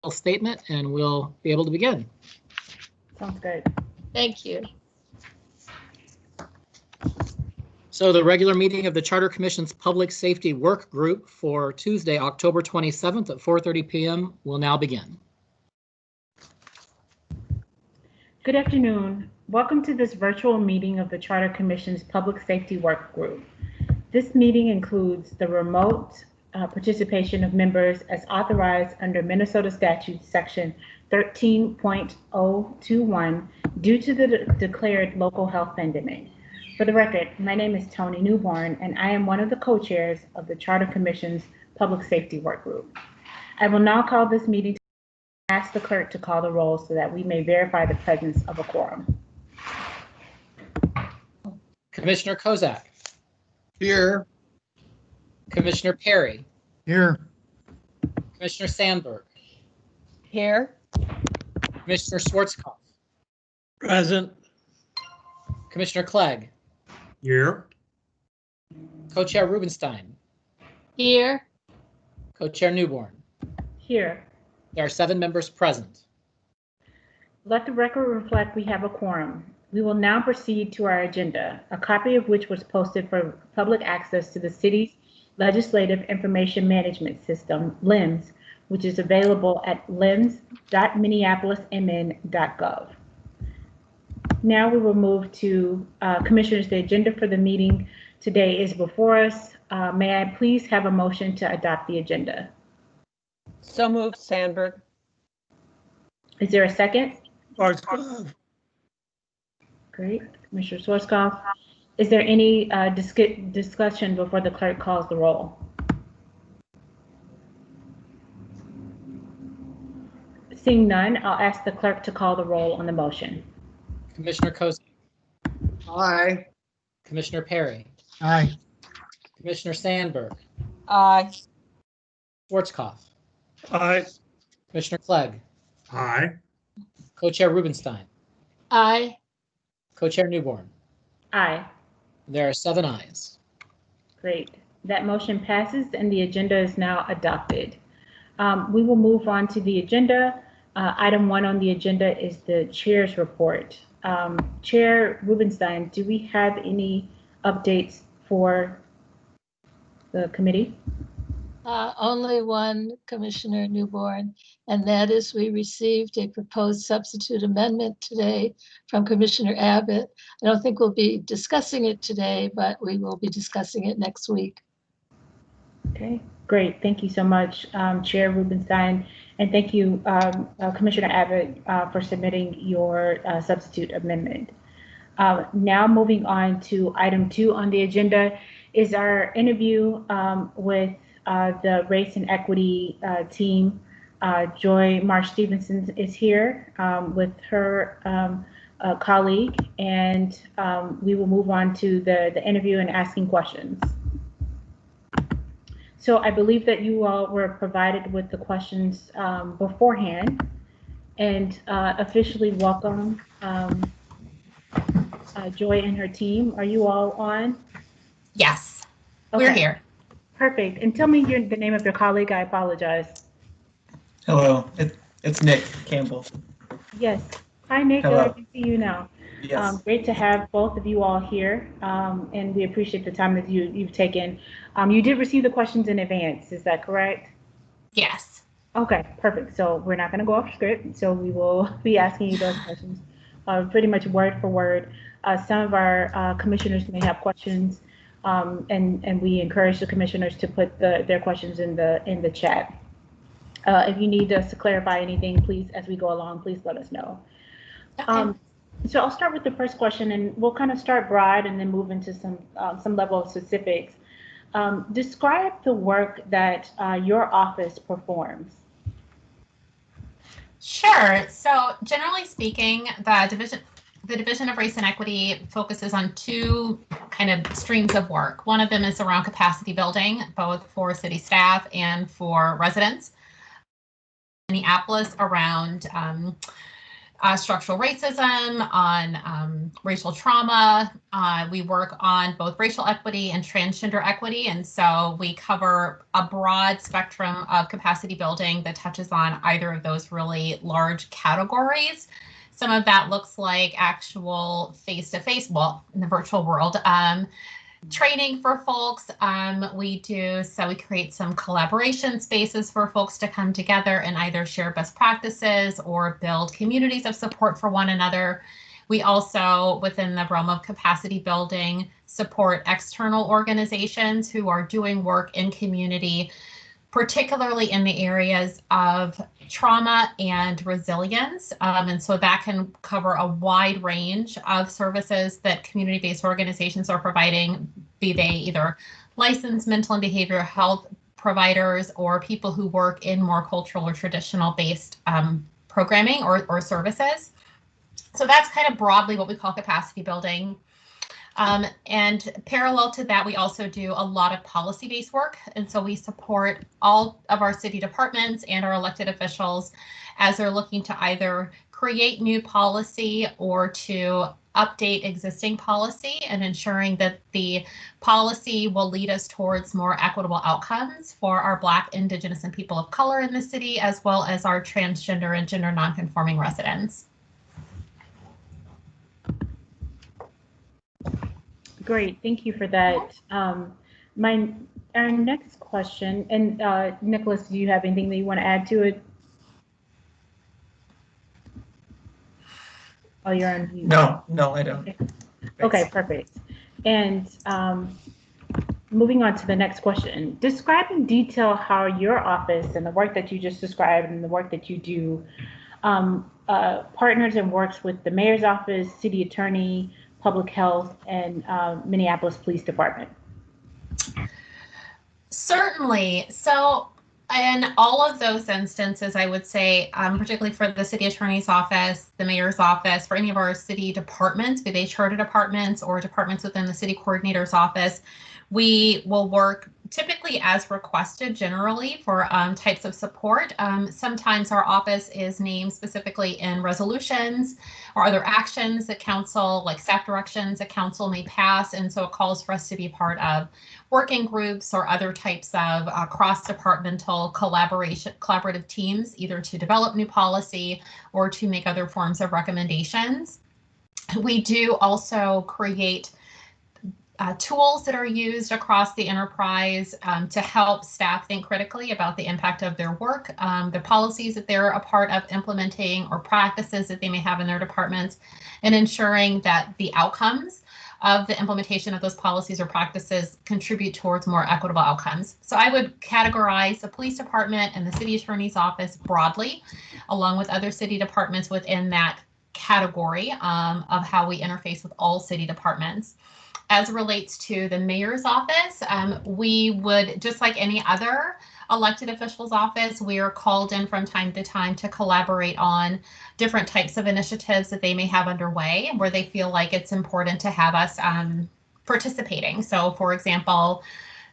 statement and we'll be able to begin. Sounds good. Thank you. So the regular meeting of the Charter Commission's Public Safety Work Group for Tuesday, October 27th at 4:30 p.m. will now begin. Good afternoon. Welcome to this virtual meeting of the Charter Commission's Public Safety Work Group. This meeting includes the remote participation of members as authorized under Minnesota Statute Section 13.021 due to the declared local health pandemic. For the record, my name is Toni Newborn, and I am one of the co-chairs of the Charter Commission's Public Safety Work Group. I will now call this meeting to ask the clerk to call the roll so that we may verify the presence of a quorum. Commissioner Kozak. Here. Commissioner Perry. Here. Commissioner Sandberg. Here. Commissioner Schwarzkopf. Present. Commissioner Clegg. Here. Co-Chair Rubenstein. Here. Co-Chair Newborn. Here. There are 7 members present. Let the record reflect we have a quorum. We will now proceed to our agenda, a copy of which was posted for public access to the city's Legislative Information Management System, LIMS, which is available at lims.minneapolismn.gov. Now we will move to Commissioners. The agenda for the meeting today is before us. May I please have a motion to adopt the agenda? So moved, Sandberg. Is there a second? Schwarzkopf. Great. Commissioner Schwarzkopf. Is there any discussion before the clerk calls the roll? Seeing none, I'll ask the clerk to call the roll on the motion. Commissioner Kozak. Aye. Commissioner Perry. Aye. Commissioner Sandberg. Aye. Schwarzkopf. Aye. Commissioner Clegg. Aye. Co-Chair Rubenstein. Aye. Co-Chair Newborn. Aye. There are 7 ayes. Great. That motion passes and the agenda is now adopted. We will move on to the agenda. Item 1 on the agenda is the chair's report. Chair Rubenstein, do we have any updates for the committee? Only one, Commissioner Newborn, and that is we received a proposed substitute amendment today from Commissioner Abbott. I don't think we'll be discussing it today, but we will be discussing it next week. Okay, great. Thank you so much, Chair Rubenstein. And thank you, Commissioner Abbott, for submitting your substitute amendment. Now moving on to item 2 on the agenda is our interview with the Race and Equity team. Joy Marsh Stevenson is here with her colleague, and we will move on to the interview and asking questions. So I believe that you all were provided with the questions beforehand, and officially welcome Joy and her team. Are you all on? Yes, Okay. we're here. Perfect. And tell me the name of your colleague. I apologize. Hello, it's Nick Campbell. Yes. Hi, Nick. Hello. I can see you now. Yes. Great to have both of you all here, and we appreciate the time that you've taken. You did receive the questions in advance. Is that correct? Yes. Okay, perfect. So we're not going to go off script. So we will be asking you those questions pretty much word for word. Some of our commissioners may have questions, and we encourage the commissioners to put their questions in the chat. If you need us to clarify anything, please, as we go along, please let us know. Okay. So I'll start with the first question, and we'll kind of start broad and then move into some level of specifics. Describe the work that your office performs. Sure. So generally speaking, the Division of Race and Equity focuses on 2 kind of streams of work. One of them is around capacity building, both for city staff and for residents. Minneapolis around structural racism, on racial trauma. We work on both racial equity and transgender equity. And so we cover a broad spectrum of capacity building that touches on either of those really large categories. Some of that looks like actual face-to-face, well, in the virtual world, training for folks. We create some collaboration spaces for folks to come together and either share best practices or build communities of support for one another. We also, within the realm of capacity building, support external organizations who are doing work in community, particularly in the areas of trauma and resilience. And so that can cover a wide range of services that community-based organizations are providing, be they either licensed mental and behavioral health providers or people who work in more cultural or traditional based programming or services. So that's kind of broadly what we call capacity building. And parallel to that, we also do a lot of policy-based work. And so we support all of our city departments and our elected officials as they're looking to either create new policy or to update existing policy and ensuring that the policy will lead us towards more equitable outcomes for our Black, Indigenous, and people of color in the city, as well as our transgender and gender nonconforming residents. Great, thank you for that. Our next question, and Nicholas, do you have anything that you want to add to it? Oh, you're on mute. No, I don't. Okay, perfect. And moving on to the next question. Describe in detail how your office and the work that you just described and the work that you do partners and works with the mayor's office, city attorney, public health, and Minneapolis Police Department. Certainly. So in all of those instances, I would say, particularly for the city attorney's office, the mayor's office, for any of our city departments, be they charter departments or departments within the city coordinator's office, we will work typically as requested generally for types of support. Sometimes our office is named specifically in resolutions or other actions that council, like staff directions that council may pass. And so it calls for us to be part of working groups or other types of cross-departmental collaborative teams, either to develop new policy or to make other forms of recommendations. We do also create tools that are used across the enterprise to help staff think critically about the impact of their work, the policies that they're a part of implementing or practices that they may have in their departments, and ensuring that the outcomes of the implementation of those policies or practices contribute towards more equitable outcomes. So I would categorize the police department and the city attorney's office broadly, along with other city departments within that category of how we interface with all city departments. As it relates to the mayor's office, we would, just like any other elected official's office, we are called in from time to time to collaborate on different types of initiatives that they may have underway where they feel like it's important to have us participating. So for example,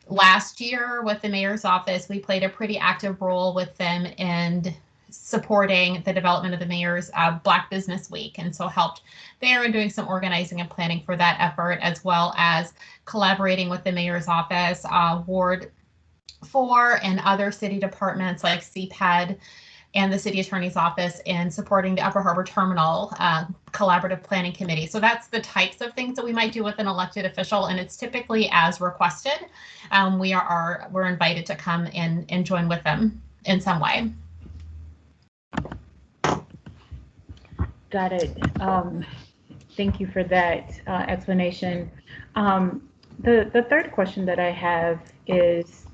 last year with the mayor's office, we played a pretty active role with them in supporting the development of the mayor's Black Business Week, and so helped there in doing some organizing and planning for that effort, as well as collaborating with the mayor's office, Ward 4, and other city departments like CPED and the city attorney's office in supporting the Upper Harbor Terminal collaborative planning committee. So that's the types of things that we might do with an elected official, and it's typically as requested. We're invited to come and join with them in some way. Got it. Thank you for that explanation. The third question that I have is,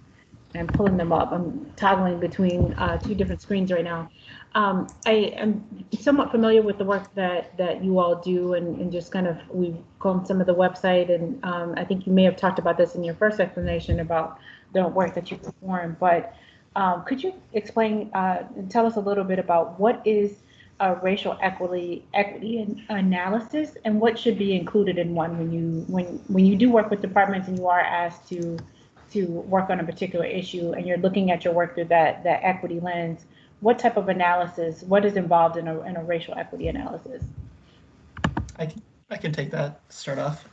I'm pulling them up. I'm toggling between two different screens right now. I am somewhat familiar with the work that you all do, and just kind of, we've gone some of the website, and I think you may have talked about this in your first explanation about the work that you perform, but could you explain, tell us a little bit about what is racial equity analysis, and what should be included in one when you do work with departments and you are asked to work on a particular issue and you're looking at your work through that equity lens? what type of analysis, what is involved in a racial equity analysis? I can take that to start off.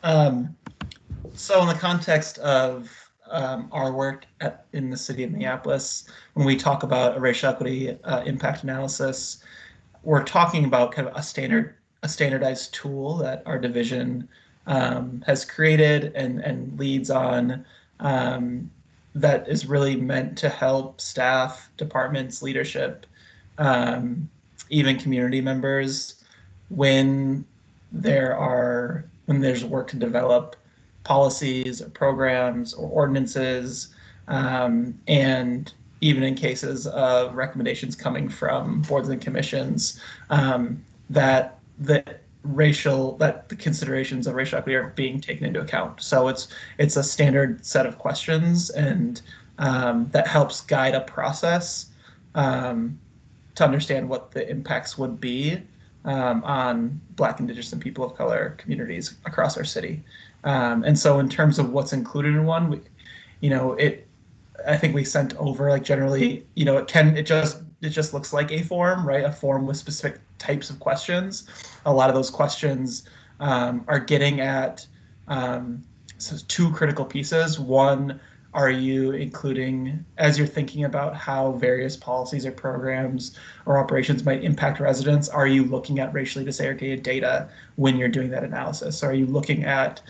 So in the context of our work in the city of Minneapolis, when we talk about a racial equity impact analysis, we're talking about kind of a standardized tool that our division has created and leads on, that is really meant to help staff, departments, leadership, even community members when there's work to develop policies or programs or ordinances, and even in cases of recommendations coming from boards and commissions, that the considerations of racial equity are being taken into account. So it's a standard set of questions, and that helps guide a process to understand what the impacts would be on Black, Indigenous, and people of color communities across our city. And so in terms of what's included in one, I think we sent over, like, generally, it just looks like a form, right? A form with specific types of questions. A lot of those questions are getting at two critical pieces. One, are you including, as you're thinking about how various policies or programs or operations might impact residents, are you looking at racially disaggregated data when you're doing that analysis? Are you looking at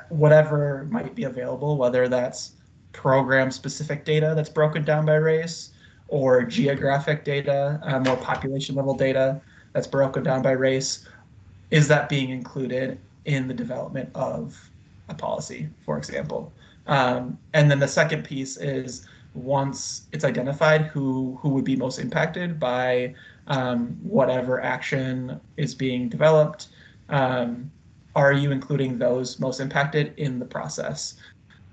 whatever might be available, whether that's program-specific data that's broken down by race, or geographic data, more population-level data that's broken down by race? Is that being included in the development of a policy, for example? And then the second piece is, once it's identified who would be most impacted by whatever action is being developed, are you including those most impacted in the process?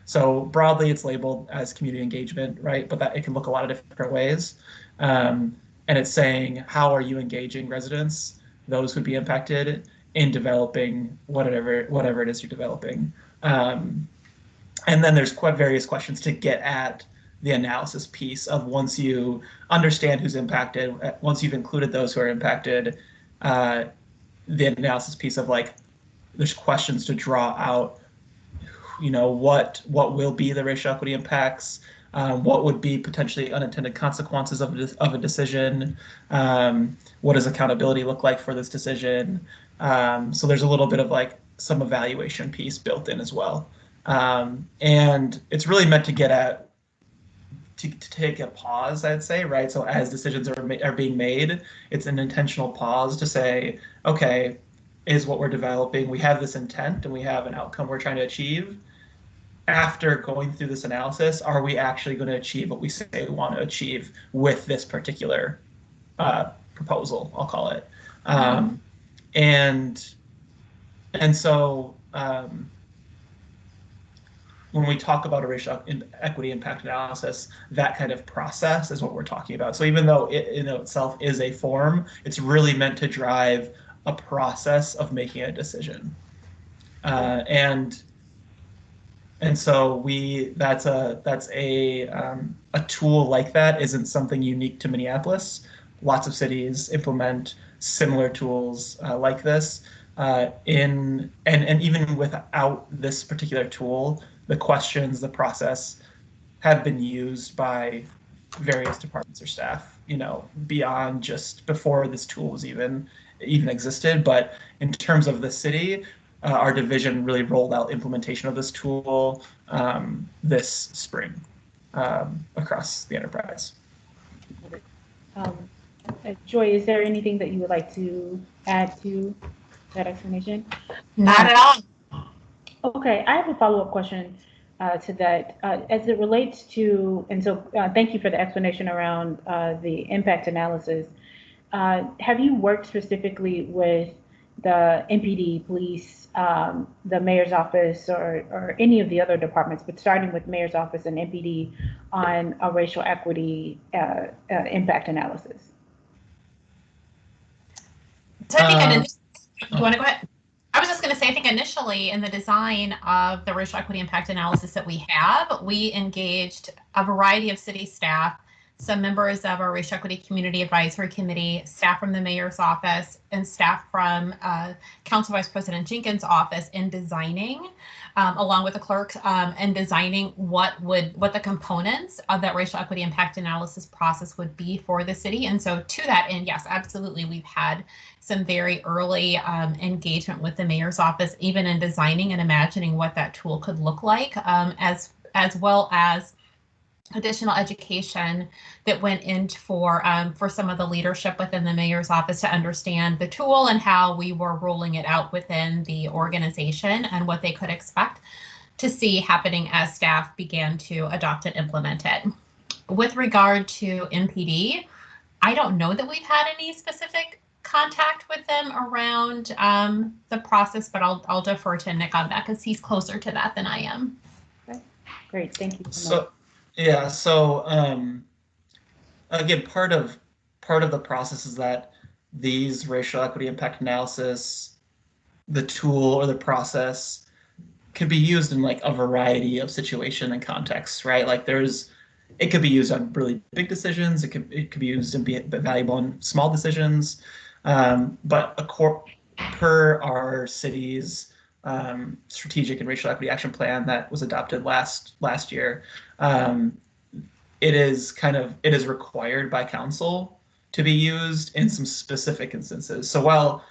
So broadly, it's labeled as community engagement, right? But that it can look a lot of different ways. And it's saying, how are you engaging residents, those who'd be impacted, in developing whatever it is you're developing. And then there's various questions to get at the analysis piece of, once you understand who's impacted, once you've included those who are impacted, the analysis piece of, like, there's questions to draw out, what will be the racial equity impacts, what would be potentially unintended consequences of a decision, what does accountability look like for this decision? So there's a little bit of, like, some evaluation piece built in as well. And it's really meant to get at, to take a pause, I'd say, right? So as decisions are being made, it's an intentional pause to say, okay, is what we're developing, we have this intent and we have an outcome we're trying to achieve. After going through this analysis, are we actually going to achieve what we say we want to achieve with this particular proposal, I'll call it. And so when we talk about a racial equity impact analysis, that kind of process is what we're talking about. So even though it in itself is a form, it's really meant to drive a process of making a decision. And so that's a tool like that isn't something unique to Minneapolis. Lots of cities implement similar tools like this. And even without this particular tool, the questions, the process have been used by various departments or staff, beyond just before this tool was even existed. But in terms of the city, our division really rolled out implementation of this tool this spring across the enterprise. Joy, is there anything that you would like to add to that explanation? Not at all. Okay, I have a follow-up question to that. As it relates to, and so thank you for the explanation around the impact analysis. Have you worked specifically with the MPD, police, the mayor's office, or any of the other departments, but starting with mayor's office and MPD, on a racial equity impact analysis? So I think you want to go ahead? I was just going to say, I think initially in the design of the racial equity impact analysis that we have, we engaged a variety of city staff some members of our Racial Equity Community Advisory Committee, staff from the mayor's office, and staff from Council Vice President Jenkins' office in designing, along with the clerks, and designing what the components of that racial equity impact analysis process would be for the city. And so to that end, yes, absolutely, we've had some very early engagement with the mayor's office, even in designing and imagining what that tool could look like, as well as additional education that went into for some of the leadership within the mayor's office to understand the tool and how we were rolling it out within the organization and what they could expect to see happening as staff began to adopt and implement it. With regard to MPD, I don't know that we've had any specific contact with them around the process, but I'll defer to Nick on that because he's closer to that than I am. Okay. Great, thank you so much. So, yeah, so again, part of the process is that these racial equity impact analysis, the tool or the process, can be used in like a variety of situation and contexts, right? Like it could be used on really big decisions. It could be used and be valuable in small decisions. But per our city's strategic and racial equity action plan that was adopted last year, it is required by council to be used in some specific instances. So while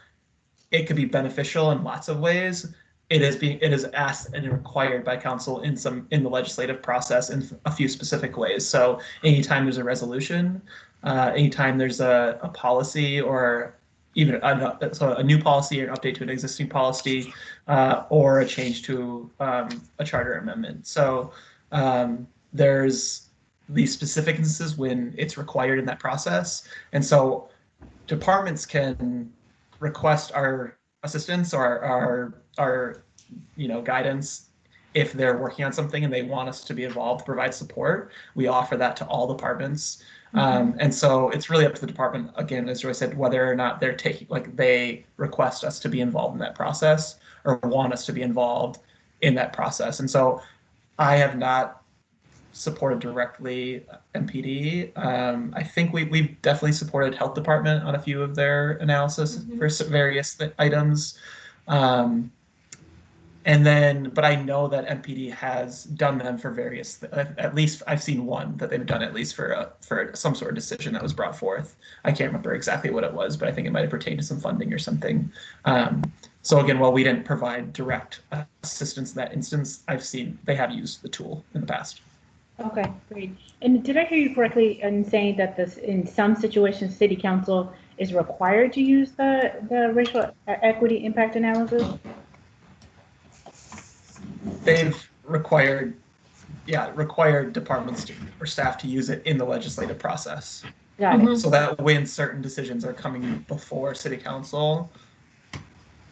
it could be beneficial in lots of ways, it is asked and required by council in the legislative process in a few specific ways. So anytime there's a resolution, anytime there's a policy or even a new policy or an update to an existing policy, or a change to a charter amendment. So there's these specific instances when it's required in that process. And so departments can request our assistance or our guidance if they're working on something and they want us to be involved, to provide support. We offer that to all departments. And so it's really up to the department, again, as Joy said, whether or not they request us to be involved in that process or want us to be involved in that process. And so I have not supported directly MPD. I think we've definitely supported health department on a few of their analysis for various items. But I know that MPD has done them for various, at least I've seen one that they've done at least for some sort of decision that was brought forth. I can't remember exactly what it was, but I think it might have pertained to some funding or something. So again, while we didn't provide direct assistance in that instance, I've seen they have used the tool in the past. Okay, great. And did I hear you correctly in saying that in some situations, city council is required to use the racial equity impact analysis? They've required departments or staff to use it in the legislative process. Got it. So that when certain decisions are coming before city council,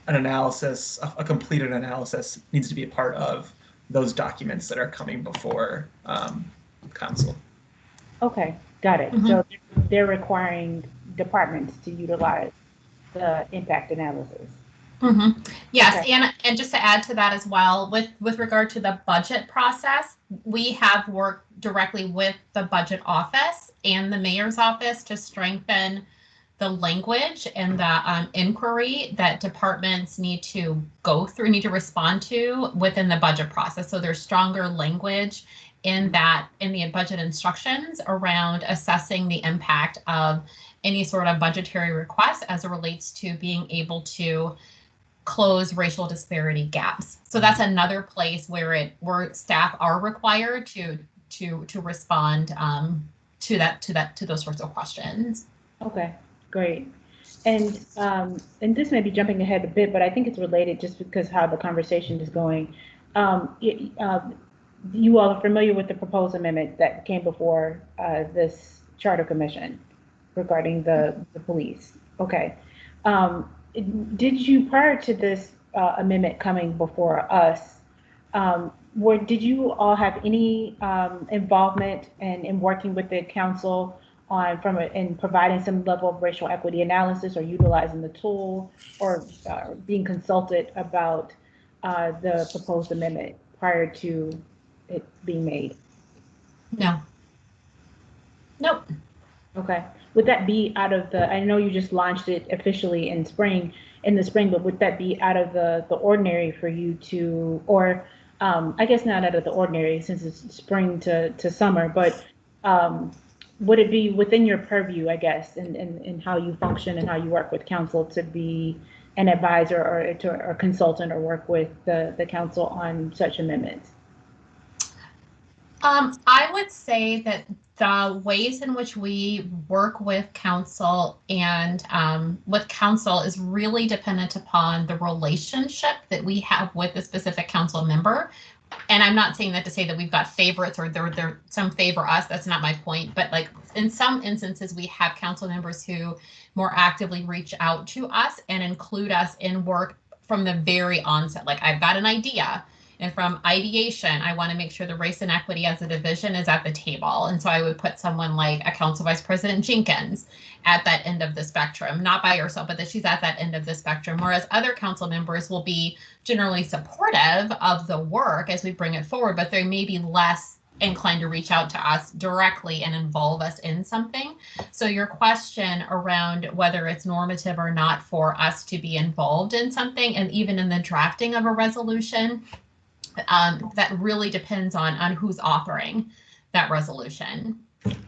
a completed analysis needs to be a part of those documents that are coming before council. Okay, got it. So they're requiring departments to utilize the impact analysis. Yes, Okay. and just to add to that as well, with regard to the budget process, we have worked directly with the budget office and the mayor's office to strengthen the language and the inquiry that departments need to respond to within the budget process. So there's stronger language in the budget instructions around assessing the impact of any sort of budgetary request as it relates to being able to close racial disparity gaps. So that's another place where staff are required to respond to those sorts of questions. Okay, great. And this may be jumping ahead a bit, but I think it's related just because how the conversation is going. You all are familiar with the proposed amendment that came before this charter commission regarding the police. Okay. Did you, prior to this amendment coming before us, did you all have any involvement in working with the council in providing some level of racial equity analysis or utilizing the tool or being consulted about the proposed amendment prior to it being made? No. Nope. Okay. Would that be out of the, I know you just launched it officially in the spring, but would that be out of the ordinary for you to, or I guess not out of the ordinary since it's spring to summer, but would it be within your purview, I guess, in how you function and how you work with council to be an advisor or consultant or work with the council on such amendments? I would say that the ways in which we work with council and with council is really dependent upon the relationship that we have with a specific council member. And I'm not saying that to say that we've got favorites or they're some favor us. That's not my point. But like in some instances, we have council members who more actively reach out to us and include us in work from the very onset. Like I've got an idea. And from ideation, I want to make sure the race and equity as a division is at the table. And so I would put someone like a Council Vice President Jenkins at that end of the spectrum, not by herself, but that she's at that end of the spectrum. Whereas other council members will be generally supportive of the work as we bring it forward, but they may be less inclined to reach out to us directly and involve us in something. So your question around whether it's normative or not for us to be involved in something, and even in the drafting of a resolution, that really depends on who's authoring that resolution.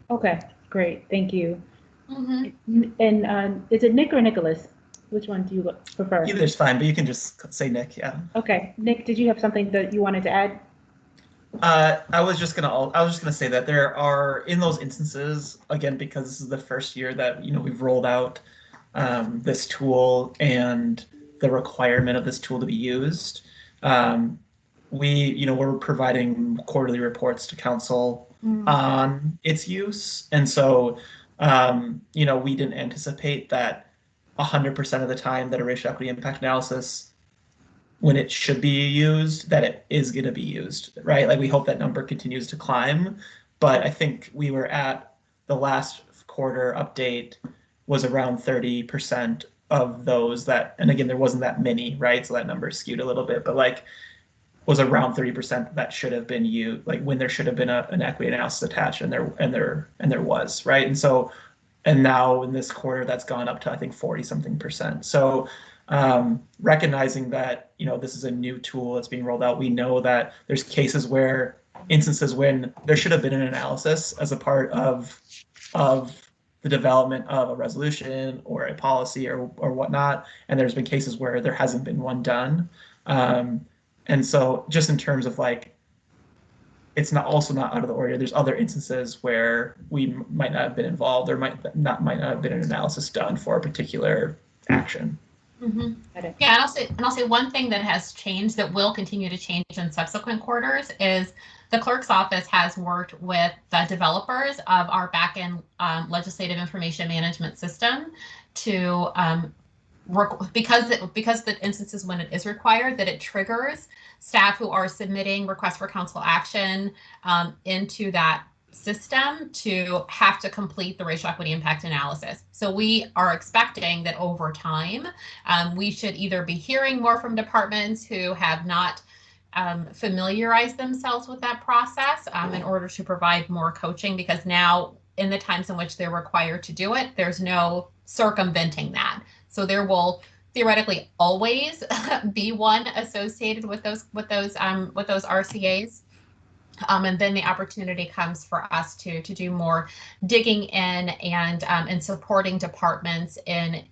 Okay, great, thank you. Mm-hmm. And is it Nick or Nicholas? Which one do you prefer? Either's fine, but you can just say Nick. Yeah. Okay, Nick, did you have something that you wanted to add? I was just gonna say that there are, in those instances, again, because this is the first year that we've rolled out this tool and the requirement of this tool to be used. We're providing quarterly reports to council on its use, and so we didn't anticipate that 100% of the time that a racial equity impact analysis, when it should be used, that it is going to be used, right? Like we hope that number continues to climb, but I think we were at the last quarter update was around 30% of those that, and again, there wasn't that many, right? So that number skewed a little bit, but like was around 30% that should have been used, like when there should have been an equity analysis attached, and there was, right? And so, and now in this quarter, that's gone up to I think 40-something%. So recognizing that this is a new tool that's being rolled out, we know that there's instances when there should have been an analysis as a part of the development of a resolution or a policy or whatnot, and there's been cases where there hasn't been one done. And so just in terms of like, it's not out of the ordinary. There's other instances where we might not have been involved, or might not have been an analysis done for a particular action. Mm-hmm. Yeah, and I'll say one thing that has changed, that will continue to change in subsequent quarters, is the clerk's office has worked with the developers of our back-end legislative information management system to because the instances when it is required, that it triggers staff who are submitting requests for council action into that system to have to complete the racial equity impact analysis. So we are expecting that over time, we should either be hearing more from departments who have not familiarized themselves with that process in order to provide more coaching, because now in the times in which they're required to do it, there's no circumventing that. So there will theoretically always be one associated with those RCAs. And then the opportunity comes for us to do more digging in and supporting departments in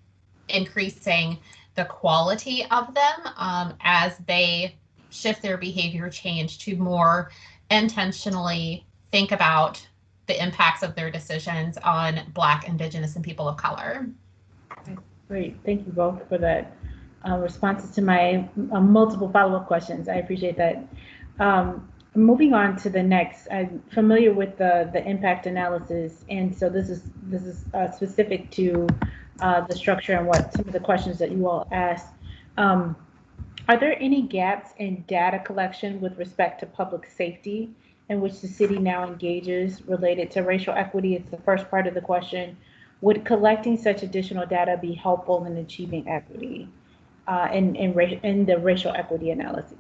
increasing the quality of them as they shift their behavior change to more intentionally think about the impacts of their decisions on Black, Indigenous, and people of color. Great, thank you both for that responses to my multiple follow-up questions. I appreciate that. Moving on to the next, I'm familiar with the impact analysis, and so this is specific to the structure and what some of the questions that you all asked. Are there any gaps in data collection with respect to public safety in which the city now engages related to racial equity? It's the first part of the question. Would collecting such additional data be helpful in achieving equity in the racial equity analysis?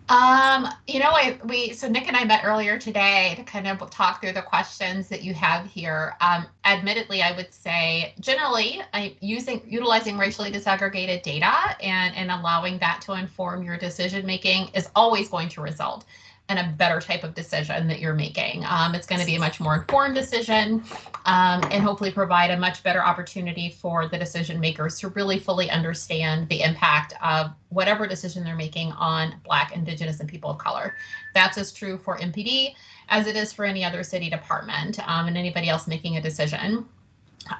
So Nick and I met earlier today to kind of talk through the questions that you have here. Admittedly, I would say generally utilizing racially disaggregated data and allowing that to inform your decision making is always going to result in a better type of decision that you're making. It's going to be a much more informed decision and hopefully provide a much better opportunity for the decision makers to really fully understand the impact of whatever decision they're making on Black, Indigenous, and people of color. That's as true for MPD as it is for any other city department and anybody else making a decision.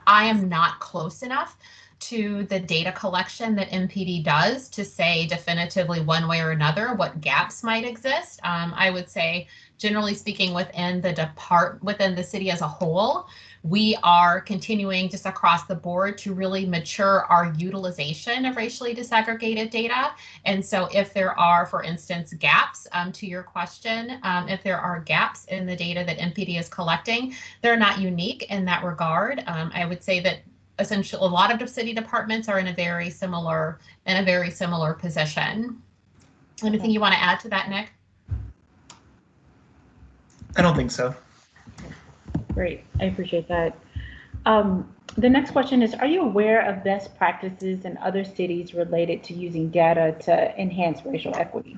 I am not close enough to the data collection that MPD does to say definitively one way or another what gaps might exist. I would say, generally speaking, within the city as a whole, we are continuing just across the board to really mature our utilization of racially disaggregated data. And so if there are, for instance, gaps, to your question, if there are gaps in the data that MPD is collecting, they're not unique in that regard. I would say that essentially a lot of the city departments are in a very similar position. Anything you want to add to that, Nick? I don't think so. Great, I appreciate that. The next question is, are you aware of best practices in other cities related to using data to enhance racial equity?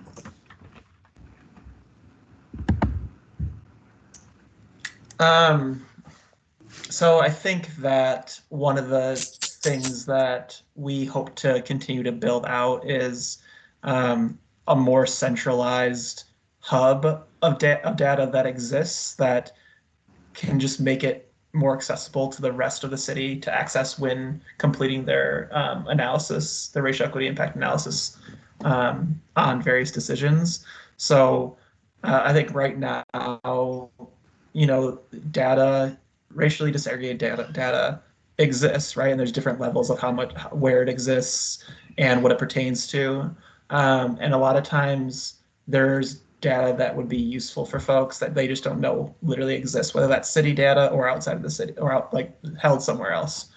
So I think that one of the things that we hope to continue to build out is a more centralized hub of data that exists that can just make it more accessible to the rest of the city to access when completing their analysis, the racial equity impact analysis on various decisions. So I think right now, racially disaggregated data exists, right? And there's different levels of where it exists and what it pertains to. And a lot of times there's data that would be useful for folks that they just don't know literally exists, whether that's city data or outside of the city or held somewhere else.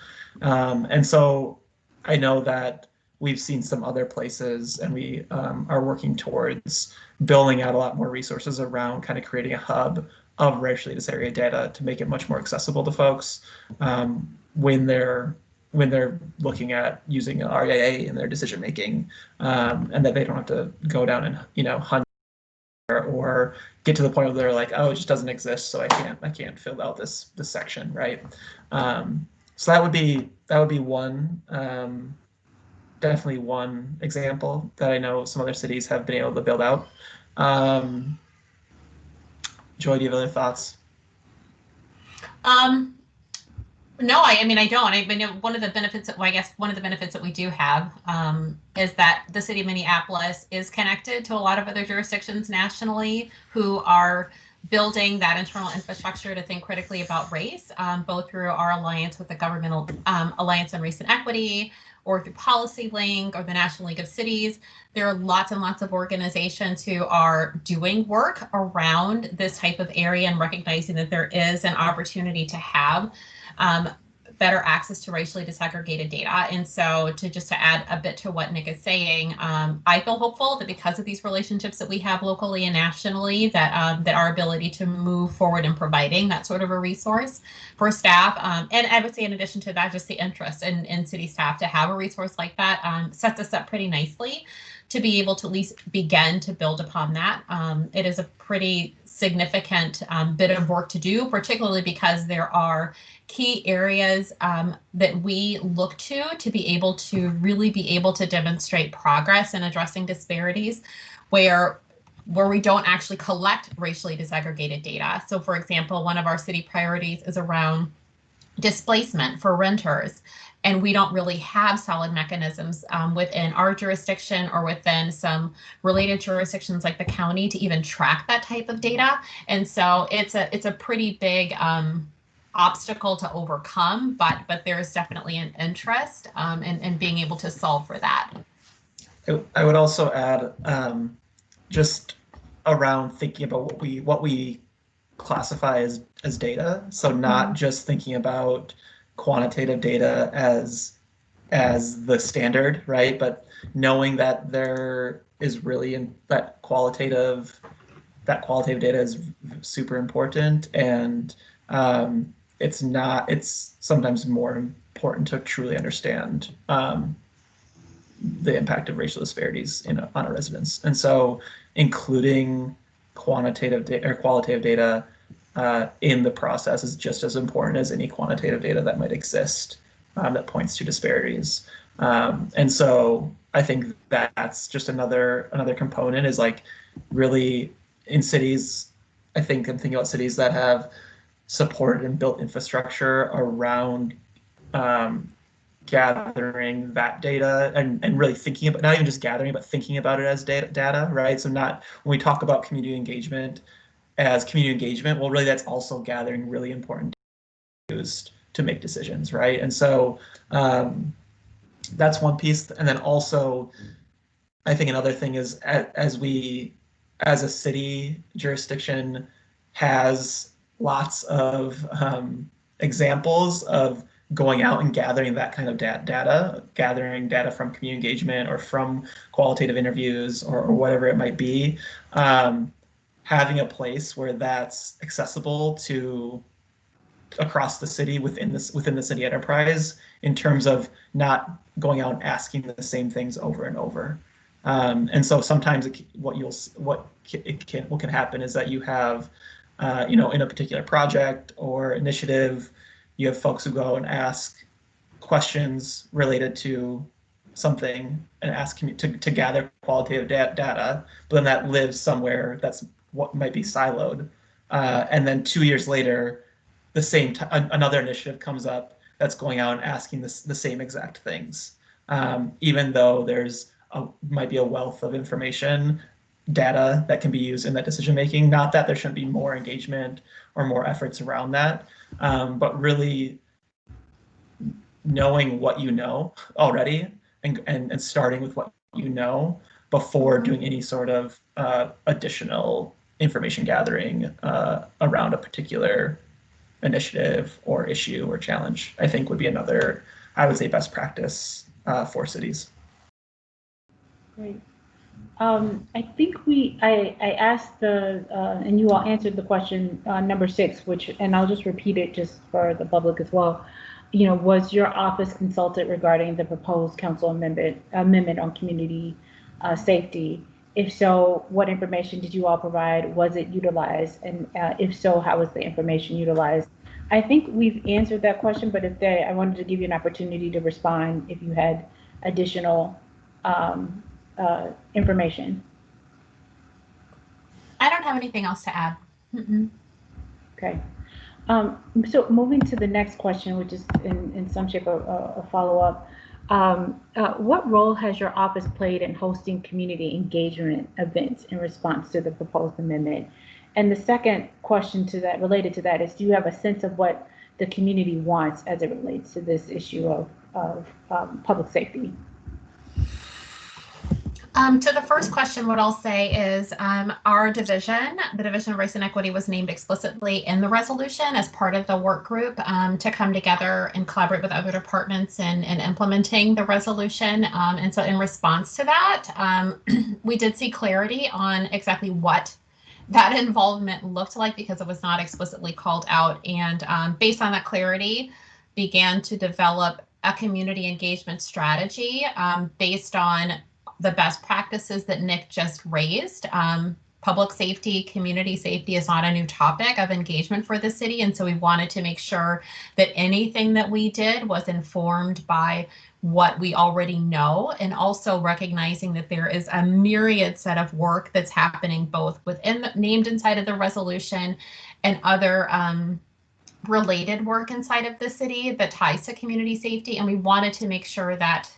And so I know that we've seen some other places and we are working towards building out a lot more resources around kind of creating a hub of racially disaggregated data to make it much more accessible to folks when they're looking at using an RIA in their decision making, and that they don't have to go down and hunt or get to the point where they're like, oh, it just doesn't exist, so I can't fill out this section, right? So that would be one, definitely one example that I know some other cities have been able to build out. Joy, do you have other thoughts? No, I mean, I don't. I mean, one of the benefits that we do have is that the city of Minneapolis is connected to a lot of other jurisdictions nationally who are building that internal infrastructure to think critically about race, both through our alliance with the Governmental Alliance on Race and Equity, or through PolicyLink or the National League of Cities. There are lots and lots of organizations who are doing work around this type of area and recognizing that there is an opportunity to have better access to racially disaggregated data. And so to add a bit to what Nick is saying, I feel hopeful that because of these relationships that we have locally and nationally, that our ability to move forward in providing that sort of a resource for staff, and I would say in addition to that, just the interest in city staff to have a resource like that sets us up pretty nicely to be able to at least begin to build upon that. It is a pretty significant bit of work to do, particularly because there are key areas that we look to be able to really be able to demonstrate progress in addressing disparities where we don't actually collect racially disaggregated data. So for example, one of our city priorities is around displacement for renters. And we don't really have solid mechanisms within our jurisdiction or within some related jurisdictions like the county to even track that type of data. And so it's a pretty big obstacle to overcome, but there's definitely an interest in being able to solve for that. I would also add just around thinking about what we classify as data. So not just thinking about quantitative data as as the standard, right? But knowing that there is really that qualitative data is super important, and it's sometimes more important to truly understand the impact of racial disparities on our residents. And so including quantitative or qualitative data in the process is just as important as any quantitative data that might exist that points to disparities. And so I think that's just another component is like really in cities. I think I'm thinking about cities that have supported and built infrastructure around gathering that data and really thinking about, not even just gathering, but thinking about it as data, right? So not, when we talk about community engagement as community engagement, well, really that's also gathering really important used to make decisions, right? And so that's one piece. And then also, I think another thing is as a city jurisdiction has lots of examples of going out and gathering that kind of gathering data from community engagement or from qualitative interviews or whatever it might be, having a place where that's accessible to across the city within the city enterprise in terms of not going out and asking the same things over and over. And so sometimes what can happen is that you have, in a particular project or initiative, you have folks who go and ask questions related to something and ask to gather qualitative data, but then that lives somewhere that's what might be siloed. And then 2 years later, another initiative comes up that's going out and asking the same exact things, even though there's might be a wealth of information, data that can be used in that decision making. Not that there shouldn't be more engagement or more efforts around that, but really knowing what you know already and starting with what you know before doing any sort of additional information gathering around a particular initiative or issue or challenge, I think would be another, I would say, best practice for cities. Great. I think I asked and you all answered the question number 6, and I'll just repeat it just for the public as well. Was your office consulted regarding the proposed council amendment on community safety? If so, what information did you all provide? Was it utilized? And if so, how was the information utilized? I think we've answered that question, but I wanted to give you an opportunity to respond if you had additional information. I don't have anything else to add. Okay. So moving to the next question, which is in some shape a follow-up. What role has your office played in hosting community engagement events in response to the proposed amendment? And the second question related to that is, do you have a sense of what the community wants as it relates to this issue of public safety? To the first question, what I'll say is our division, the Division of Race and Equity, was named explicitly in the resolution as part of the work group to come together and collaborate with other departments in implementing the resolution. And so in response to that, we did see clarity on exactly what that involvement looked like because it was not explicitly called out. And based on that clarity, began to develop a community engagement strategy based on the best practices that Nick just raised. Public safety, community safety is not a new topic of engagement for the city. And so we wanted to make sure that anything that we did was informed by what we already know, and also recognizing that there is a myriad set of work that's happening both named inside of the resolution and other related work inside of the city that ties to community safety. And we wanted to make sure that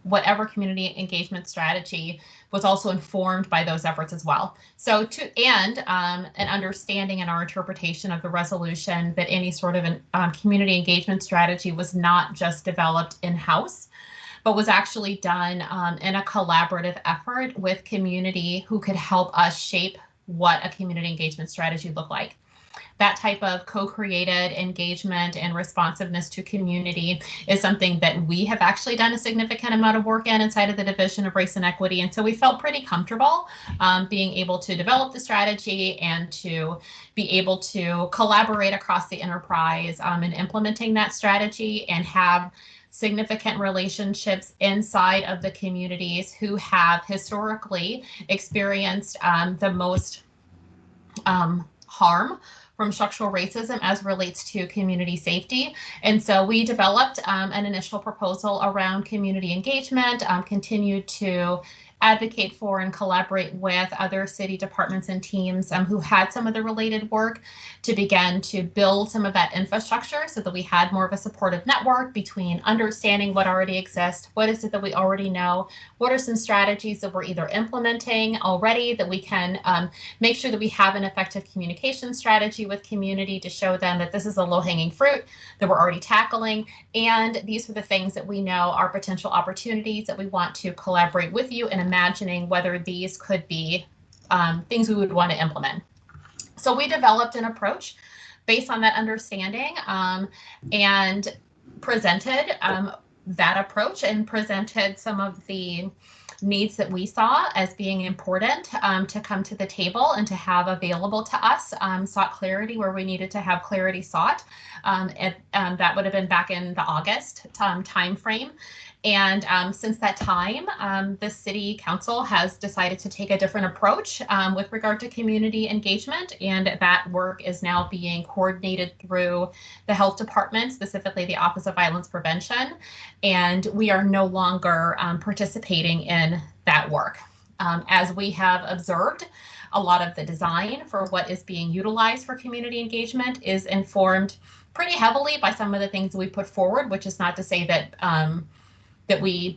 whatever community engagement strategy was also informed by those efforts as well. So an understanding in our interpretation of the resolution that any sort of community engagement strategy was not just developed in-house, but was actually done in a collaborative effort with community who could help us shape what a community engagement strategy looked like. that type of co-created engagement and responsiveness to community is something that we have actually done a significant amount of work in inside of the Division of Race and Equity. And so we felt pretty comfortable being able to develop the strategy and to be able to collaborate across the enterprise in implementing that strategy and have significant relationships inside of the communities who have historically experienced the most harm from structural racism as relates to community safety. And so we developed an initial proposal around community engagement, continued to advocate for and collaborate with other city departments and teams who had some of the related work to begin to build some of that infrastructure so that we had more of a supportive network between understanding what already exists, what is it that we already know, what are some strategies that we're either implementing already that we can make sure that we have an effective communication strategy with community to show them that this is a low-hanging fruit that we're already tackling, and these are the things that we know are potential opportunities that we want to collaborate with you in imagining whether these could be things we would want to implement. So we developed an approach based on that understanding and presented that approach and presented some of the needs that we saw as being important to come to the table and to have available to us, sought clarity where we needed to have clarity sought. And that would have been back in the August timeframe. And since that time, the City Council has decided to take a different approach with regard to community engagement, and that work is now being coordinated through the Health Department, specifically the Office of Violence Prevention, and we are no longer participating in that work. As we have observed, a lot of the design for what is being utilized for community engagement is informed pretty heavily by some of the things we put forward, which is not to say that that we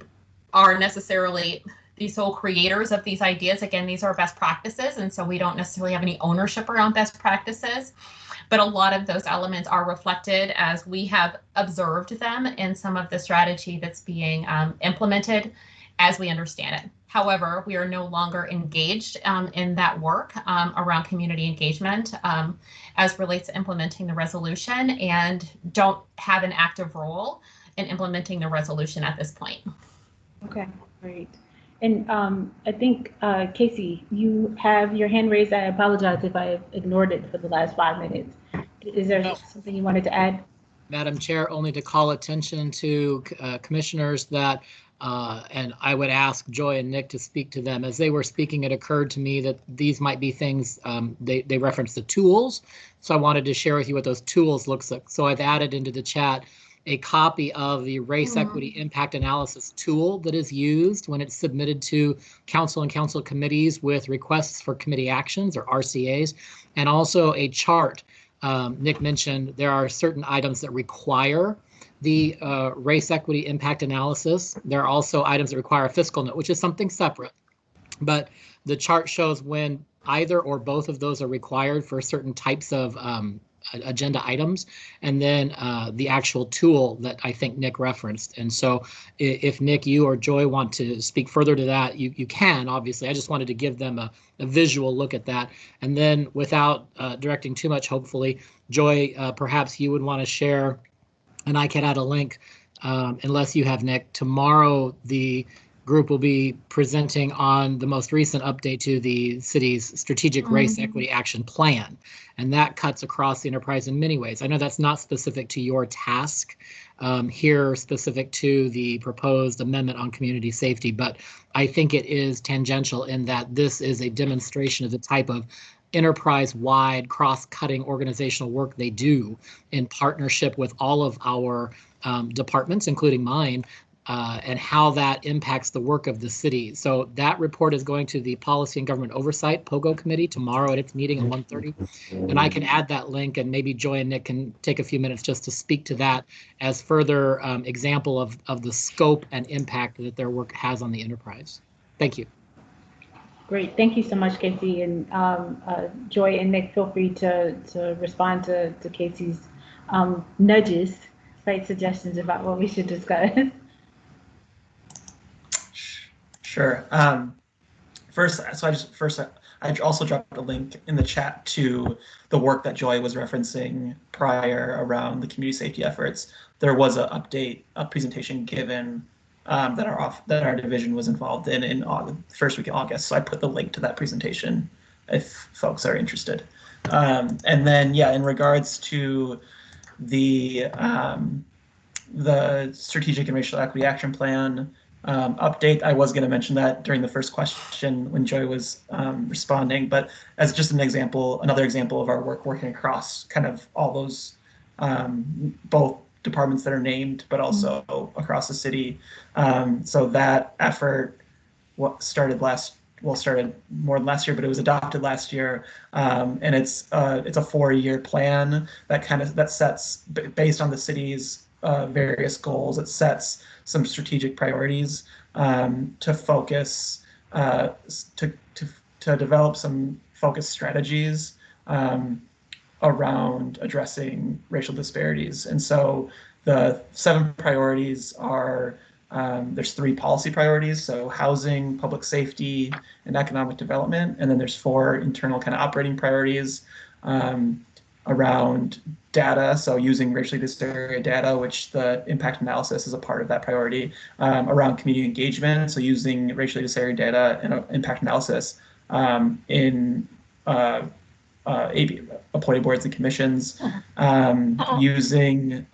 are necessarily the sole creators of these ideas. Again, these are best practices, and so we don't necessarily have any ownership around best practices, but a lot of those elements are reflected as we have observed them in some of the strategy that's being implemented as we understand it. However, we are no longer engaged in that work around community engagement as relates to implementing the resolution, and don't have an active role in implementing the resolution at this point. Okay, great. And I think, Casey, you have your hand raised. I apologize if I ignored it for the last 5 minutes. Is there something you wanted to add? Madam Chair, only to call attention to commissioners that, and I would ask Joy and Nick to speak to them. As they were speaking, it occurred to me that these might be things, they referenced the tools. So I wanted to share with you what those tools looks like. So I've added into the chat a copy of the race equity impact analysis tool that is used when it's submitted to council and council committees with requests for committee actions, or RCAs, and also a chart. Nick mentioned there are certain items that require the race equity impact analysis. There are also items that require a fiscal note, which is something separate. But the chart shows when either or both of those are required for certain types of agenda items, and then the actual tool that I think Nick referenced. And so if Nick, you or Joy want to speak further to that, you can, obviously. I just wanted to give them a visual look at that. And then without directing too much, hopefully, Joy, perhaps you would want to share, and I can add a link, unless you have, Nick. Tomorrow, the group will be presenting on the most recent update to the city's strategic race equity action plan. And that cuts across the enterprise in many ways. I know that's not specific to your task here, specific to the proposed amendment on community safety, but I think it is tangential in that this is a demonstration of the type of enterprise-wide, cross-cutting organizational work they do in partnership with all of our departments, including mine, and how that impacts the work of the city. So that report is going to the Policy and Government Oversight, POGO Committee, tomorrow at its meeting at 1:30. And I can add that link, and maybe Joy and Nick can take a few minutes just to speak to that as further example of the scope and impact that their work has on the enterprise. Thank you. Great, thank you so much, Casey. And Joy and Nick, feel free to respond to Casey's nudges, right, suggestions about what we should discuss. Sure. First, I also dropped a link in the chat to the work that Joy was referencing prior around the community safety efforts. There was a presentation given that our division was involved in first week of August. So I put the link to that presentation if folks are interested. And then, yeah, in regards to the Strategic and Racial Equity Action Plan update, I was going to mention that during the first question when Joy was responding, but as just an example, another example of our work working across kind of all those both departments that are named, but also across the city. So that effort started more than last year, but it was adopted last year, and it's a 4-year plan that sets, based on the city's various goals, it sets some strategic priorities to focus to develop some focused strategies around addressing racial disparities. And so the 7 priorities are, there's 3 policy priorities, so housing, public safety, and economic development. And then there's 4 internal kind of operating priorities around data, so using racially disparate data, which the impact analysis is a part of that priority, around community engagement, so using racially disparate data and impact analysis in appointed boards and commissions, using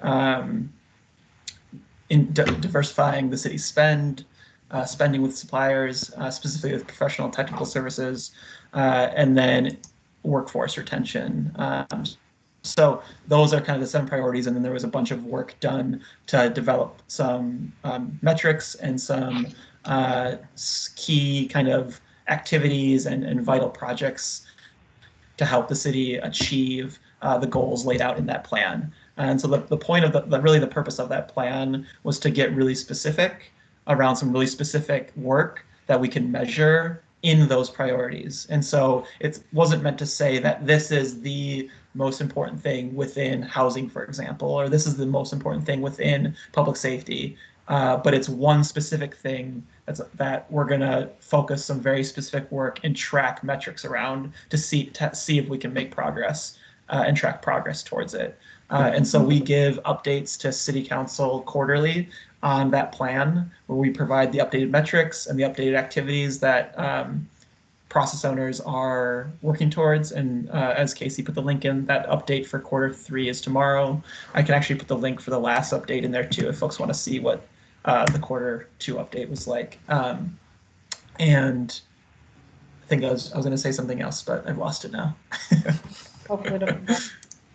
diversifying the city's spending with suppliers, specifically with professional and technical services, and then workforce retention. So those are kind of the 7 priorities, and then there was a bunch of work done to develop some metrics and some key kind of activities and vital projects to help the city achieve the goals laid out in that plan. And so the point of really the purpose of that plan was to get really specific around some really specific work that we can measure in those priorities. And so it wasn't meant to say that this is the most important thing within housing, for example, or this is the most important thing within public safety, but it's one specific thing that we're going to focus some very specific work and track metrics around to see if we can make progress and track progress towards it. And so we give updates to City Council quarterly on that plan, where we provide the updated metrics and the updated activities that process owners are working towards. And as Casey put the link in, that update for Q3 is tomorrow. I can actually put the link for the last update in there too, if folks want to see what the Q2 update was like. And I think I was going to say something else, but I've lost it now. Hopefully,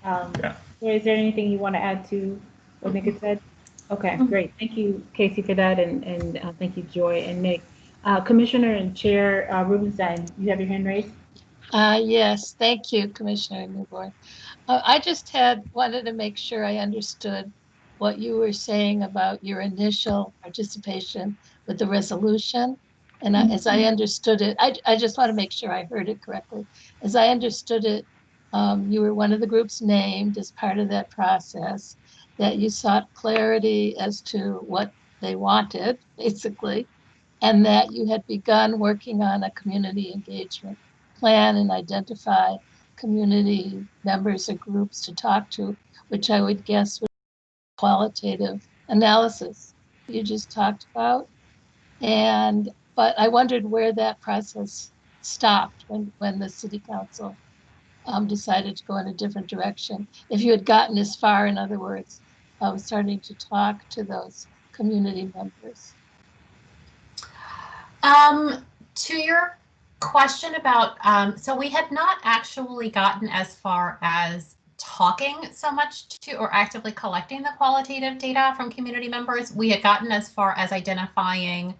Yeah. Is there anything you want to add to what Nick had said? Okay, great. Thank you, Casey, for that, and thank you, Joy and Nick. Commissioner and Chair Rubenstein, you have your hand raised? Yes, thank you, Commissioner Newborn. I just wanted to make sure I understood what you were saying about your initial participation with the resolution. And as I understood it, I just want to make sure I heard it correctly. As I understood it, you were one of the groups named as part of that process, that you sought clarity as to what they wanted, basically, and that you had begun working on a community engagement plan and identify community members or groups to talk to, which I would guess was qualitative analysis you just talked about. But I wondered where that process stopped when the City Council decided to go in a different direction. If you had gotten as far, in other words, starting to talk to those community members. To your question about, so we had not actually gotten as far as talking so much to or actively collecting the qualitative data from community members. We had gotten as far as identifying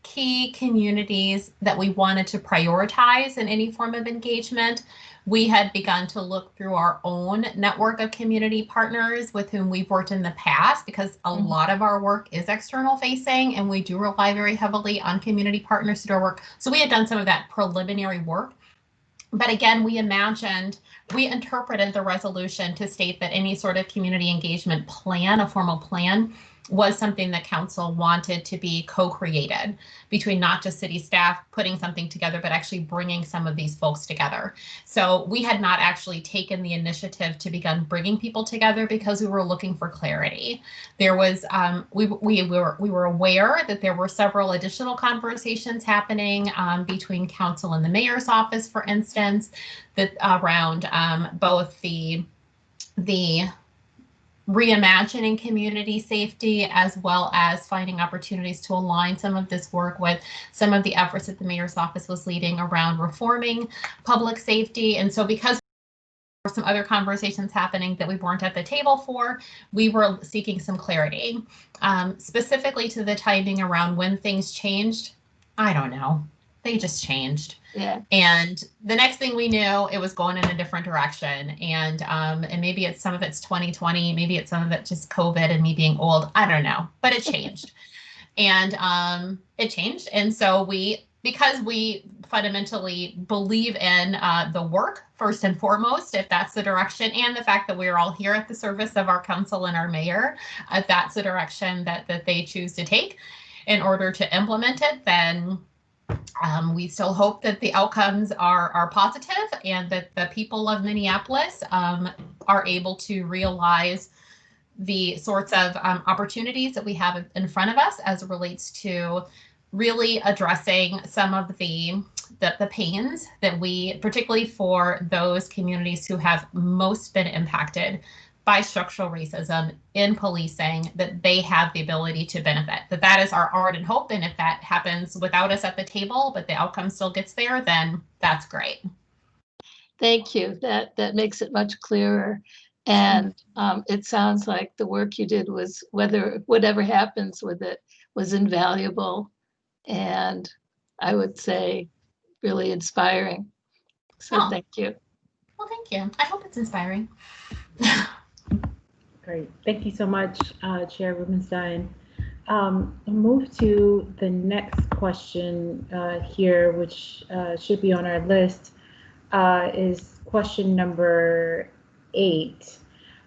key communities that we wanted to prioritize in any form of engagement. We had begun to look through our own network of community partners with whom we've worked in the past, because a lot of our work is external facing and we do rely very heavily on community partners to do our work. So we had done some of that preliminary work. But again, we interpreted the resolution to state that any sort of community engagement plan, a formal plan, was something that council wanted to be co-created between not just city staff putting something together, but actually bringing some of these folks together. So we had not actually taken the initiative to begin bringing people together because we were looking for clarity. There was, we were aware that there were several additional conversations happening between council and the mayor's office, for instance, that around both the reimagining community safety, as well as finding opportunities to align some of this work with some of the efforts that the mayor's office was leading around reforming public safety. And so because there were some other conversations happening that we weren't at the table for, we were seeking some clarity, specifically to the timing around when things changed. I don't know. They just changed. Yeah. And the next thing we knew, it was going in a different direction. And maybe it's some of it's 2020, maybe it's some of it just COVID and me being old. I don't know, but it changed. And it changed. And so because we fundamentally believe in the work first and foremost, if that's the direction, and the fact that we're all here at the service of our council and our mayor, if that's the direction that they choose to take in order to implement it, then we still hope that the outcomes are positive and that the people of Minneapolis are able to realize the sorts of opportunities that we have in front of us as it relates to really addressing some of the pains that we, particularly for those communities who have most been impacted by structural racism in policing, that they have the ability to benefit. That is our ardent hope. And if that happens without us at the table, but the outcome still gets there, then that's great. Thank you. That makes it much clearer. And it sounds like the work you did was, whatever happens with it, was invaluable. And I would say really inspiring. So Thank you. Well, thank you. I hope it's inspiring. Great. Thank you so much, Chair Rubenstein. I'll move to the next question here, which should be on our list, is question number 8.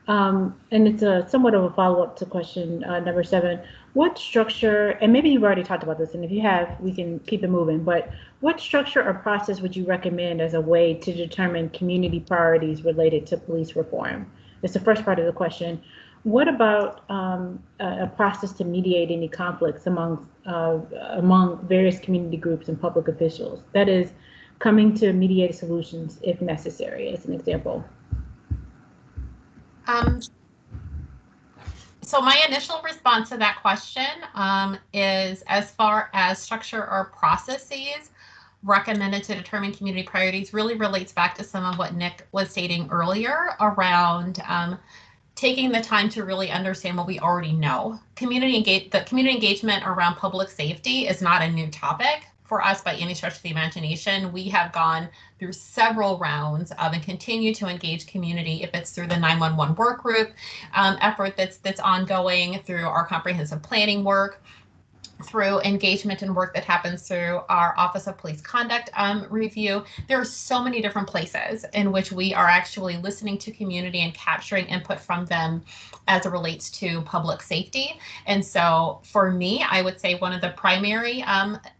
And it's somewhat of a follow-up to question number 7. What structure, and maybe you've already talked about this, and if you have, we can keep it moving, but what structure or process would you recommend as a way to determine community priorities related to police reform? It's the first part of the question. What about a process to mediate any conflicts among various community groups and public officials? That is, coming to mediated solutions if necessary, as an example. So my initial response to that question is, as far as structure or processes recommended to determine community priorities, really relates back to some of what Nick was stating earlier around taking the time to really understand what we already know. The community engagement around public safety is not a new topic for us by any stretch of the imagination. We have gone through several rounds of and continue to engage community, if it's through the 911 work group effort that's ongoing, through our comprehensive planning work, through engagement and work that happens through our Office of Police Conduct review. There are so many different places in which we are actually listening to community and capturing input from them as it relates to public safety. And so for me, I would say one of the primary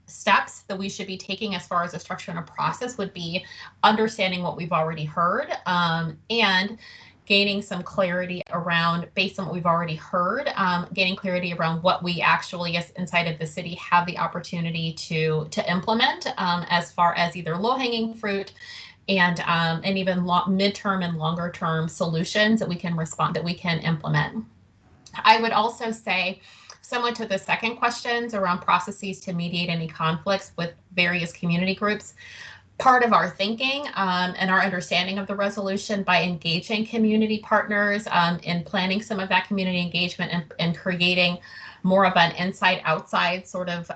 steps that we should be taking as far as a structure and a process would be understanding what we've already heard and gaining some clarity around, based on what we've already heard, gaining clarity around what we actually, as inside of the city, have the opportunity to implement as far as either low-hanging fruit and even midterm and longer term solutions that we can implement. I would also say, similar to the second questions around processes to mediate any conflicts with various community groups, part of our thinking and our understanding of the resolution by engaging community partners in planning some of that community engagement and creating more of an inside-outside sort of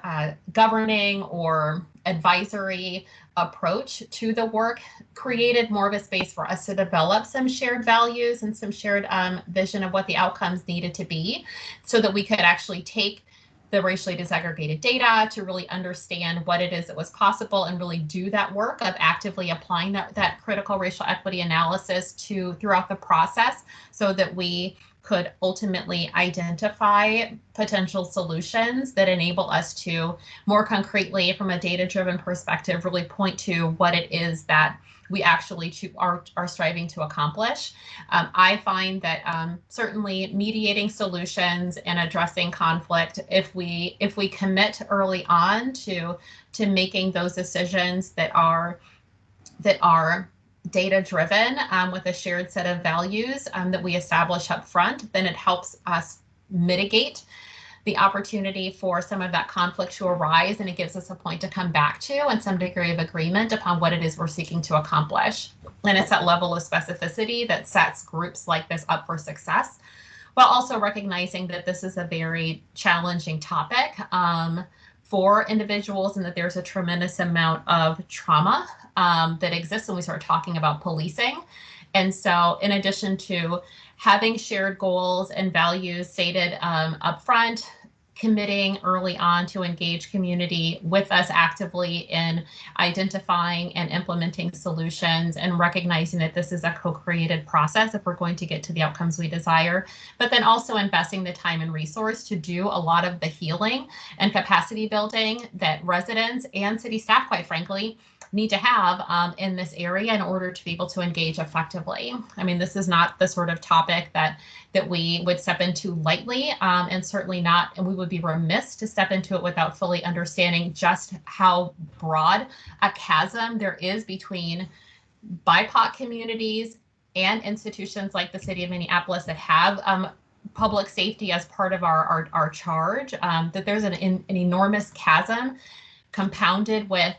governing or advisory approach to the work, created more of a space for us to develop some shared values and some shared vision of what the outcomes needed to be, so that we could actually take the racially disaggregated data to really understand what it is that was possible and really do that work of actively applying that critical racial equity analysis throughout the process, so that we could ultimately identify potential solutions that enable us to more concretely, from a data-driven perspective, really point to what it is that we actually are striving to accomplish. I find that certainly mediating solutions and addressing conflict, if we commit early on to making those decisions that are data driven with a shared set of values that we establish up front, then it helps us mitigate the opportunity for some of that conflict to arise, and it gives us a point to come back to and some degree of agreement upon what it is we're seeking to accomplish. And it's that level of specificity that sets groups like this up for success, while also recognizing that this is a very challenging topic for individuals, and that there's a tremendous amount of trauma that exists when we start talking about policing. And so in addition to having shared goals and values stated upfront, committing early on to engage community with us actively in identifying and implementing solutions, and recognizing that this is a co-created process if we're going to get to the outcomes we desire, but then also investing the time and resource to do a lot of the healing and capacity building that residents and city staff, quite frankly, need to have in this area in order to be able to engage effectively. I mean, this is not the sort of topic that we would step into lightly, and certainly not, and we would be remiss to step into it without fully understanding just how broad a chasm there is between BIPOC communities and institutions like the city of Minneapolis that have public safety as part of our charge, that there's an enormous chasm compounded with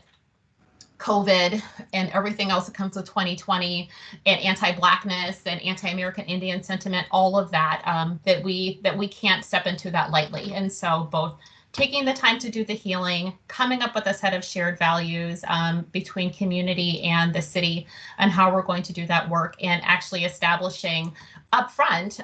COVID and everything else that comes with 2020 and anti-Blackness and anti-American Indian sentiment, all of that, that we can't step into that lightly. And so both taking the time to do the healing, coming up with a set of shared values between community and the city and how we're going to do that work, and actually establishing upfront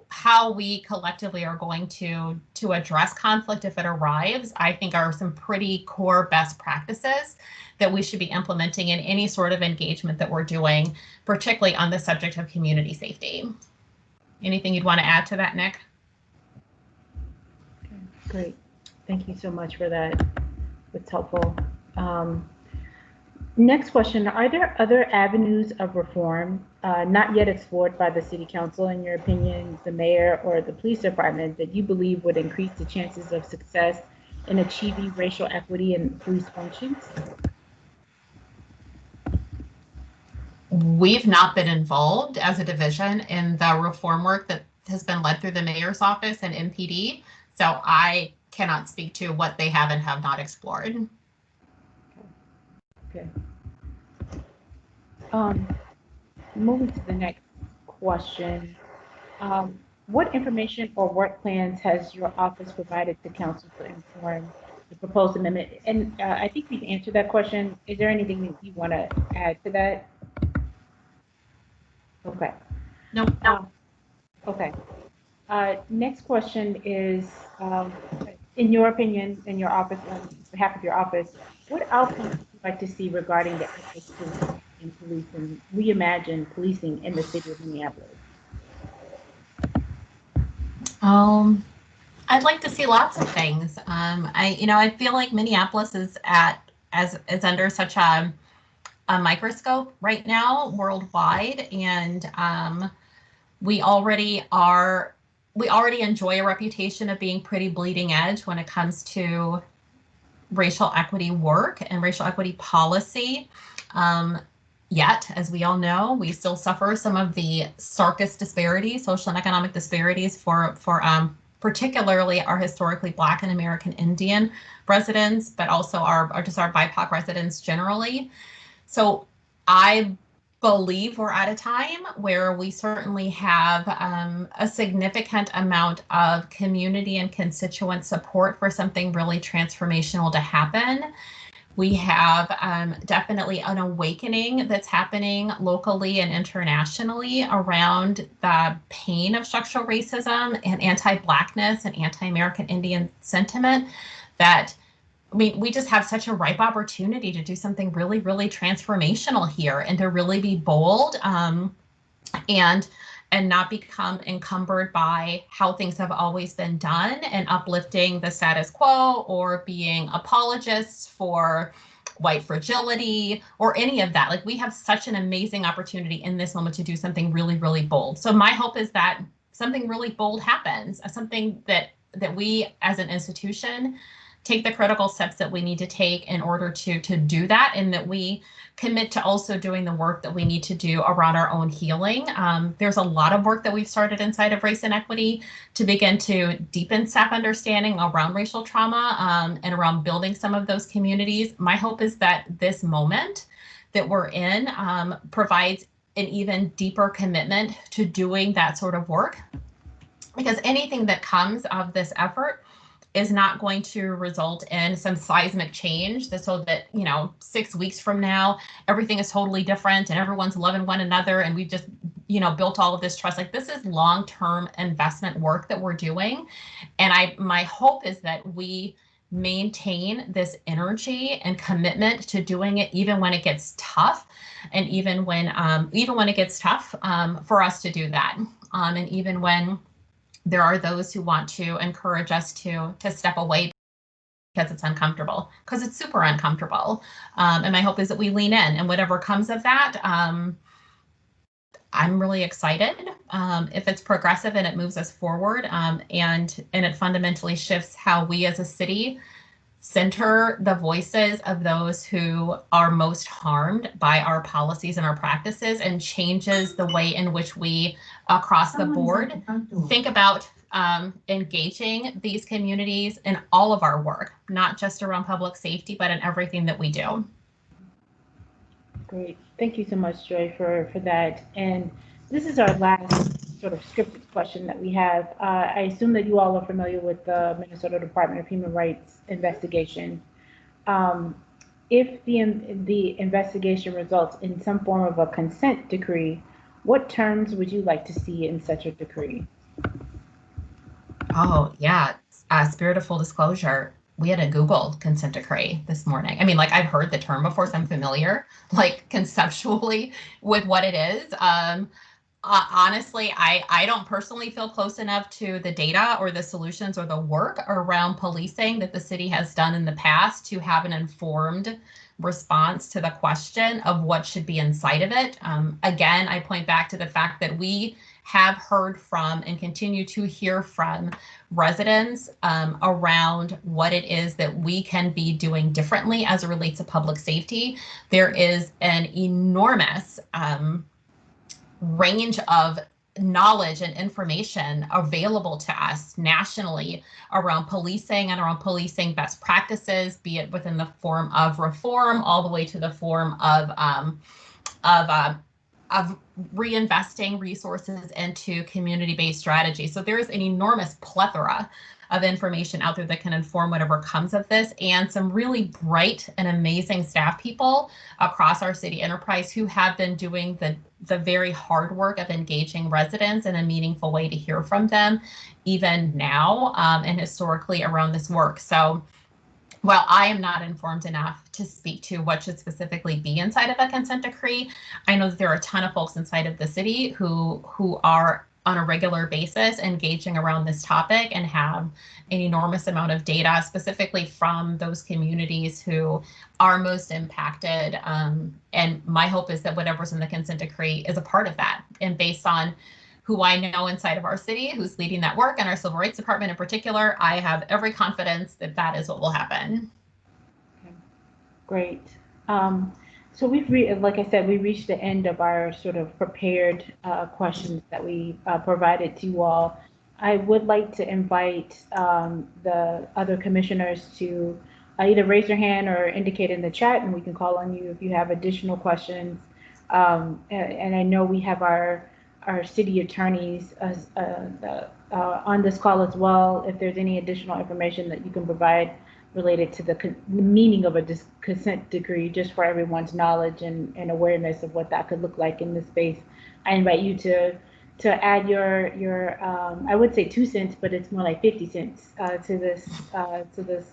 how we collectively are going to address conflict if it arrives, I think are some pretty core best practices that we should be implementing in any sort of engagement that we're doing, particularly on the subject of community safety. Anything you'd want to add to that, Nick? Okay, great. Thank you so much for that. It's helpful. Next question, are there other avenues of reform not yet explored by the City Council, in your opinion, the mayor or the police department, that you believe would increase the chances of success in achieving racial equity in police functions? We've not been involved as a division in the reform work that has been led through the mayor's office and MPD, so I cannot speak to what they have and have not explored. Okay. Moving to the next question. What information or work plans has your office provided to council to inform the proposed amendment? And I think we've answered that question. Is there anything that you want to add to that? Okay. Nope. Okay. Next question is, in your opinion, in your office, on behalf of your office, what outcomes would you like to see regarding the ethics in police and reimagine policing in the city of Minneapolis? I'd like to see lots of things. I feel like Minneapolis is under such a microscope right now worldwide, and we already enjoy a reputation of being pretty bleeding edge when it comes to racial equity work and racial equity policy. Yet, as we all know, we still suffer some of the starkest disparities, social and economic disparities for particularly our historically Black and American Indian residents, but also our BIPOC residents generally. So I believe we're at a time where we certainly have a significant amount of community and constituent support for something really transformational to happen. We have definitely an awakening that's happening locally and internationally around the pain of structural racism and anti-Blackness and anti-American Indian sentiment that, I mean, we just have such a ripe opportunity to do something really, really transformational here and to really be bold and and not become encumbered by how things have always been done and uplifting the status quo or being apologists for white fragility or any of that. Like, we have such an amazing opportunity in this moment to do something really, really bold. So my hope is that something really bold happens, something that we as an institution take the critical steps that we need to take in order to do that, and that we commit to also doing the work that we need to do around our own healing. There's a lot of work that we've started inside of Race and Equity to begin to deepen staff understanding around racial trauma and around building some of those communities. My hope is that this moment that we're in provides an even deeper commitment to doing that sort of work, because anything that comes of this effort is not going to result in some seismic change so that, 6 weeks from now, everything is totally different and everyone's loving one another and we've just, built all of this trust. Like, this is long-term investment work that we're doing. And my hope is that we maintain this energy and commitment to doing it even when it gets tough, and even when it gets tough for us to do that, and even when there are those who want to encourage us to step away because it's uncomfortable, because it's super uncomfortable. And my hope is that we lean in, and whatever comes of that, I'm really excited if it's progressive and it moves us forward, and it fundamentally shifts how we as a city center the voices of those who are most harmed by our policies and our practices, and changes the way in which we across the board think about engaging these communities in all of our work, not just around public safety, but in everything that we do. Great. Thank you so much, Joy, for that. And this is our last sort of scripted question that we have. I assume that you all are familiar with the Minnesota Department of Human Rights investigation. If the investigation results in some form of a consent decree, what terms would you like to see in such a decree? Oh, yeah. Spirit of full disclosure, we had a Google consent decree this morning. I mean, like, I've heard the term before, so I'm familiar, like, conceptually with what it is. Honestly, I don't personally feel close enough to the data or the solutions or the work around policing that the city has done in the past to have an informed response to the question of what should be inside of it. Again, I point back to the fact that we have heard from and continue to hear from residents around what it is that we can be doing differently as it relates to public safety. There is an enormous range of knowledge and information available to us nationally around policing and around policing best practices, be it within the form of reform, all the way to the form of reinvesting resources into community-based strategy. So there's an enormous plethora of information out there that can inform whatever comes of this, and some really bright and amazing staff people across our city enterprise who have been doing the very hard work of engaging residents in a meaningful way to hear from them, even now and historically around this work. So while I am not informed enough to speak to what should specifically be inside of a consent decree, I know that there are a ton of folks inside of the city who are on a regular basis engaging around this topic and have an enormous amount of data specifically from those communities who are most impacted. And my hope is that whatever's in the consent decree is a part of that. And based on who I know inside of our city, who's leading that work, and our Civil Rights Department in particular, I have every confidence that that is what will happen. Okay. Great. So like I said, we reached the end of our sort of prepared questions that we provided to you all. I would like to invite the other commissioners to either raise your hand or indicate in the chat, and we can call on you if you have additional questions. And I know we have our city attorneys on this call as well. If there's any additional information that you can provide related to the meaning of a consent decree, just for everyone's knowledge and awareness of what that could look like in this space, I invite you to add your I would say 2 cents, but it's more like 50 cents to this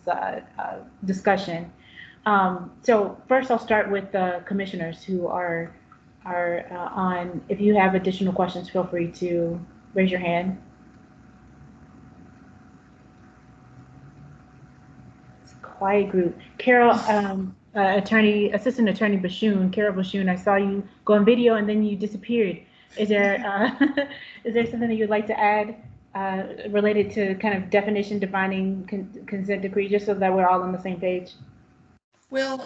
discussion. So first, I'll start with the commissioners who are are on. If you have additional questions, feel free to raise your hand. It's a quiet group. Carol, Assistant Attorney Bashoon, Carol Bashoon, I saw you go on video and then you disappeared. Is there is there something that you'd like to add related to kind of definition defining consent decree, just so that we're all on the same page? Well,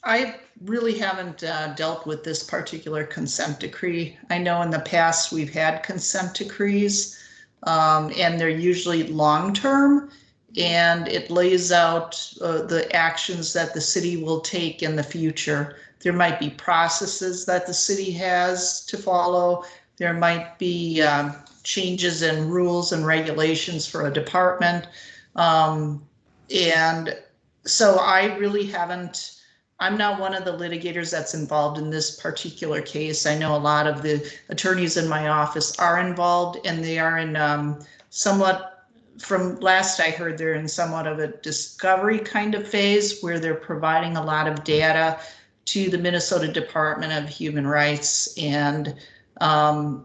I really haven't dealt with this particular consent decree. I know in the past we've had consent decrees, and they're usually long-term, and it lays out the actions that the city will take in the future. There might be processes that the city has to follow. There might be changes in rules and regulations for a department. And so I really haven't, I'm not one of the litigators that's involved in this particular case. I know a lot of the attorneys in my office are involved, and they are in somewhat, from last I heard, they're in somewhat of a discovery kind of phase where they're providing a lot of data to the Minnesota Department of Human Rights, and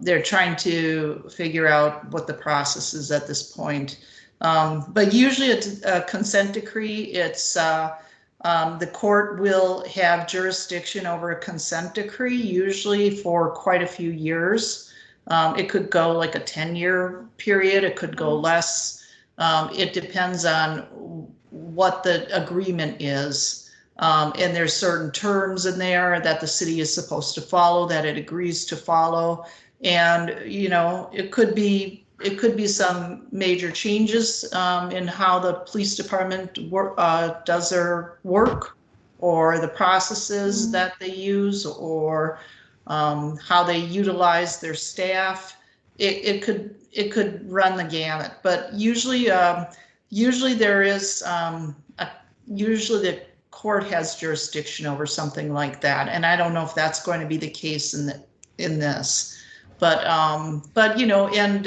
they're trying to figure out what the process is at this point. But usually it's a consent decree. It's the court will have jurisdiction over a consent decree, usually for quite a few years. It could go like a 10-year period. It could go less. It depends on what the agreement is. And there's certain terms in there that the city is supposed to follow, that it agrees to follow. And, you know, it could be some major changes in how the police department does their work, or the processes that they use, or how they utilize their staff. It could run the gamut, but usually there is usually the court has jurisdiction over something like that, and I don't know if that's going to be the case in this. But you know, and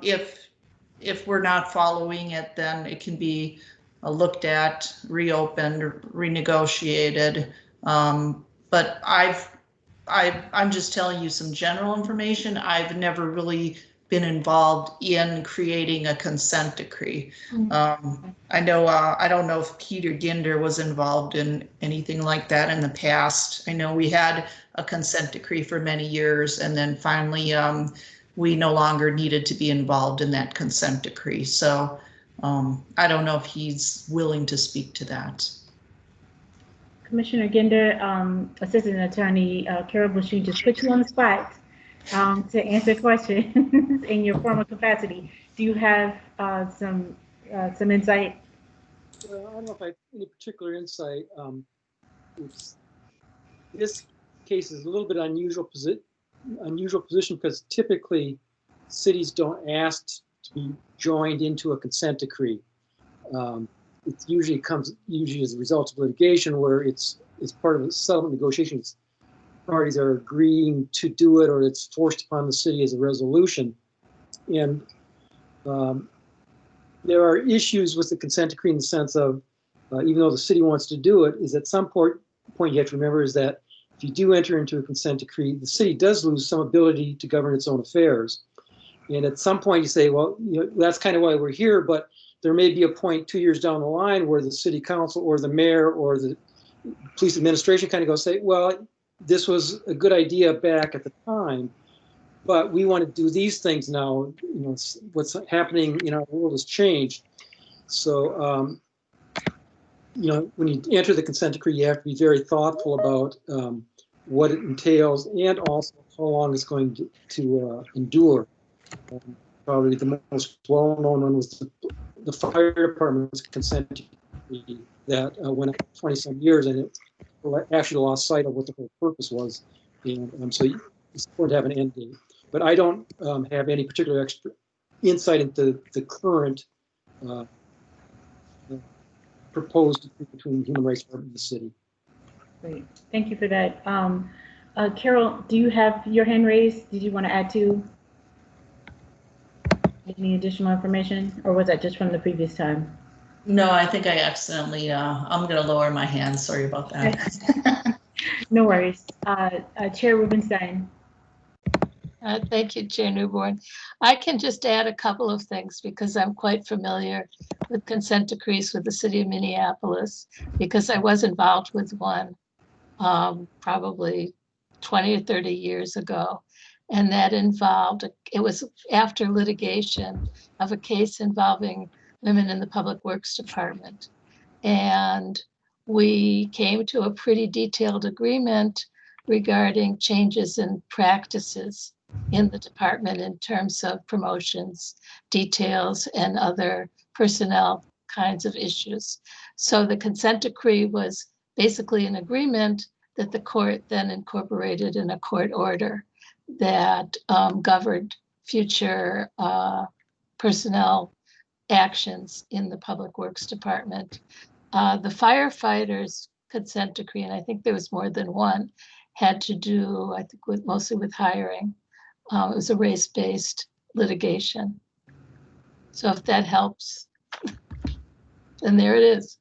if we're not following it, then it can be looked at, reopened, or renegotiated. But I'm just telling you some general information. I've never really been involved in creating a consent decree. I know, I don't know if Peter Ginder was involved in anything like that in the past. I know we had a consent decree for many years, and then finally we no longer needed to be involved in that consent decree. So I don't know if he's willing to speak to that. Commissioner Ginder, Assistant Attorney Carol Bashoon just put you on the spot to answer questions in your formal capacity. Do you have some insight? Well, I don't know if I have any particular insight. This case is a little bit unusual position because typically cities don't ask to be joined into a consent decree. It usually comes as a result of litigation where it's part of a settlement negotiations. Parties are agreeing to do it, or it's forced upon the city as a resolution. And there are issues with the consent decree in the sense of, even though the city wants to do it, is at some point you have to remember is that if you do enter into a consent decree, the city does lose some ability to govern its own affairs. And at some point you say, well, you know, that's kind of why we're here, but there may be a point 2 years down the line where the city council or the mayor or the police administration kind of go say, well, this was a good idea back at the time, but we want to do these things now. You know, what's happening in our world has changed. So, you know, when you enter the consent decree, you have to be very thoughtful about what it entails and also how long it's going to endure. Probably the most well-known one was the fire department's consent decree that went on 20-some years, and it actually lost sight of what the whole purpose was. And so it's important to have an end date. But I don't have any particular insight into the current proposed between the Human Rights Department and the city. Great, thank you for that. Carol, do you have your hand raised? Did you want to add to any additional information, or was that just from the previous time? No, I think I accidentally, I'm going to lower my hand. Sorry about that. No worries. Chair Rubenstein. Thank you, Chair Newborn. I can just add a couple of things because I'm quite familiar with consent decrees with the city of Minneapolis because I was involved with one probably 20 or 30 years ago. And that involved, it was after litigation of a case involving women in the Public Works Department. And we came to a pretty detailed agreement regarding changes in practices in the department in terms of promotions, details, and other personnel kinds of issues. So the consent decree was basically an agreement that the court then incorporated in a court order that governed future personnel actions in the Public Works Department. The firefighters consent decree, and I think there was more than one, had to do, I think, mostly with hiring. It was a race-based litigation. So if that helps, then there it is.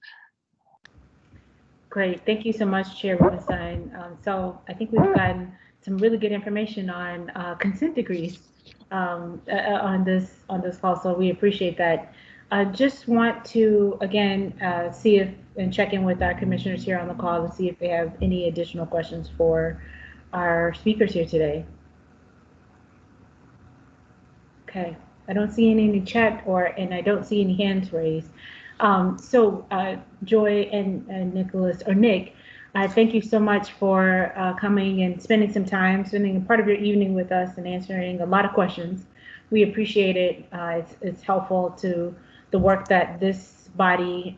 Great. Thank you so much, Chair Rubenstein. So I think we've gotten some really good information on consent decrees on this call, so we appreciate that. I just want to, again, see if and check in with our commissioners here on the call to see if they have any additional questions for our speakers here today. Okay, I don't see any in the chat and I don't see any hands raised. So Joy and Nicholas, or Nick, thank you so much for coming and spending a part of your evening with us and answering a lot of questions. We appreciate it. It's helpful to the work that this body,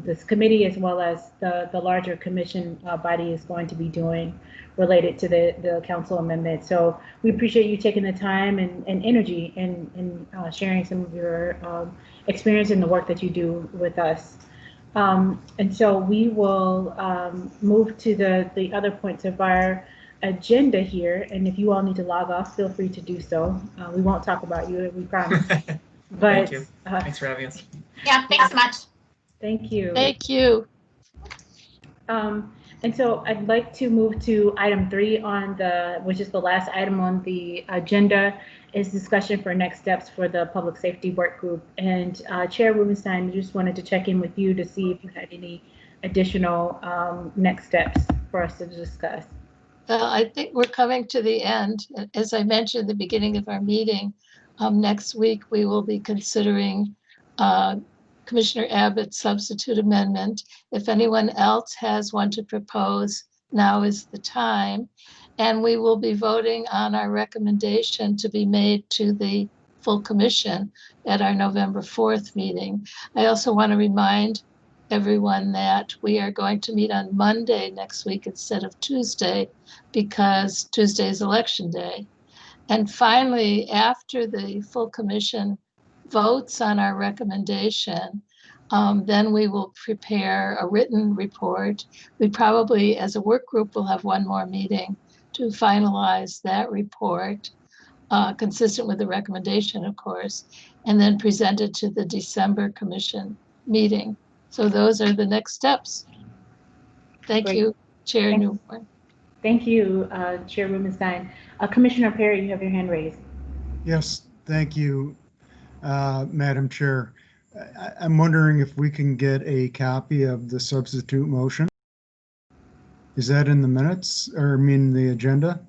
this committee, as well as the larger commission body is going to be doing related to the council amendment. So we appreciate you taking the time and energy and sharing some of your experience in the work that you do with us. And so we will move to the other points of our agenda here. And if you all need to log off, feel free to do so. We won't talk about you, we promise. But, Thank you. Thanks for having us. Yeah, thanks so much. Thank you. Thank you. And so I'd like to move to item 3 on which is the last item on the agenda, is discussion for next steps for the public safety work group. And Chair Rubenstein, I just wanted to check in with you to see if you had any additional next steps for us to discuss. I think we're coming to the end. As I mentioned at the beginning of our meeting, next week we will be considering Commissioner Abbott's substitute amendment. If anyone else has one to propose, now is the time. And we will be voting on our recommendation to be made to the full commission at our November 4th meeting. I also want to remind everyone that we are going to meet on Monday next week instead of Tuesday, because Tuesday is election day. And finally, after the full commission votes on our recommendation, then we will prepare a written report. We probably, as a work group, will have one more meeting to finalize that report, consistent with the recommendation, of course, and then present it to the December commission meeting. So those are the next steps. Thank Great. you, Chair Newborn. Thank you, Chair Rubenstein. Commissioner Perry, you have your hand raised. Yes, thank you, Madam Chair. I'm wondering if we can get a copy of the substitute motion. Is that in the minutes, or I mean the agenda?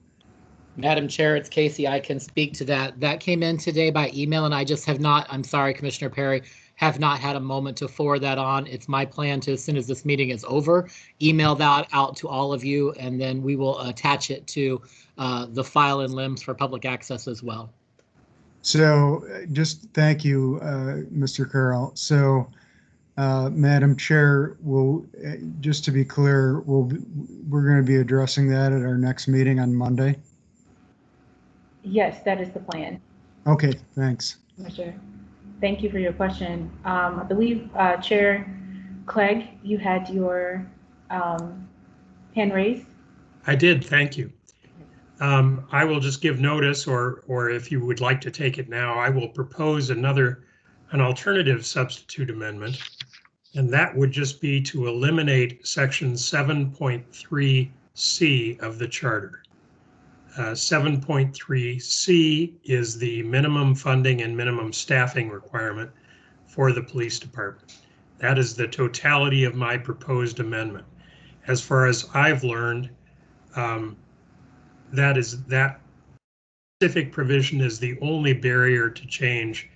Madam Chair, it's Casey. I can speak to that. That came in today by email, and I just have not, I'm sorry, Commissioner Perry, have not had a moment to forward that on. It's my plan to, as soon as this meeting is over, email that out to all of you, and then we will attach it to the file in LIMS for public access as well. So just thank you, Mr. Carroll. So, Madam Chair, just to be clear, we're going to be addressing that at our next meeting on Monday? Yes, that is the plan. Okay, thanks. Sure. Thank you for your question. I believe Chair Clegg, you had your hand raised. I did, thank you. I will just give notice, or if you would like to take it now, I will propose an alternative substitute amendment. And that would just be to eliminate section 7.3 7.3C of the charter. 7.3C is the minimum funding and minimum staffing requirement for the police department. That is the totality of my proposed amendment. As far as I've learned, that specific provision is the only barrier to change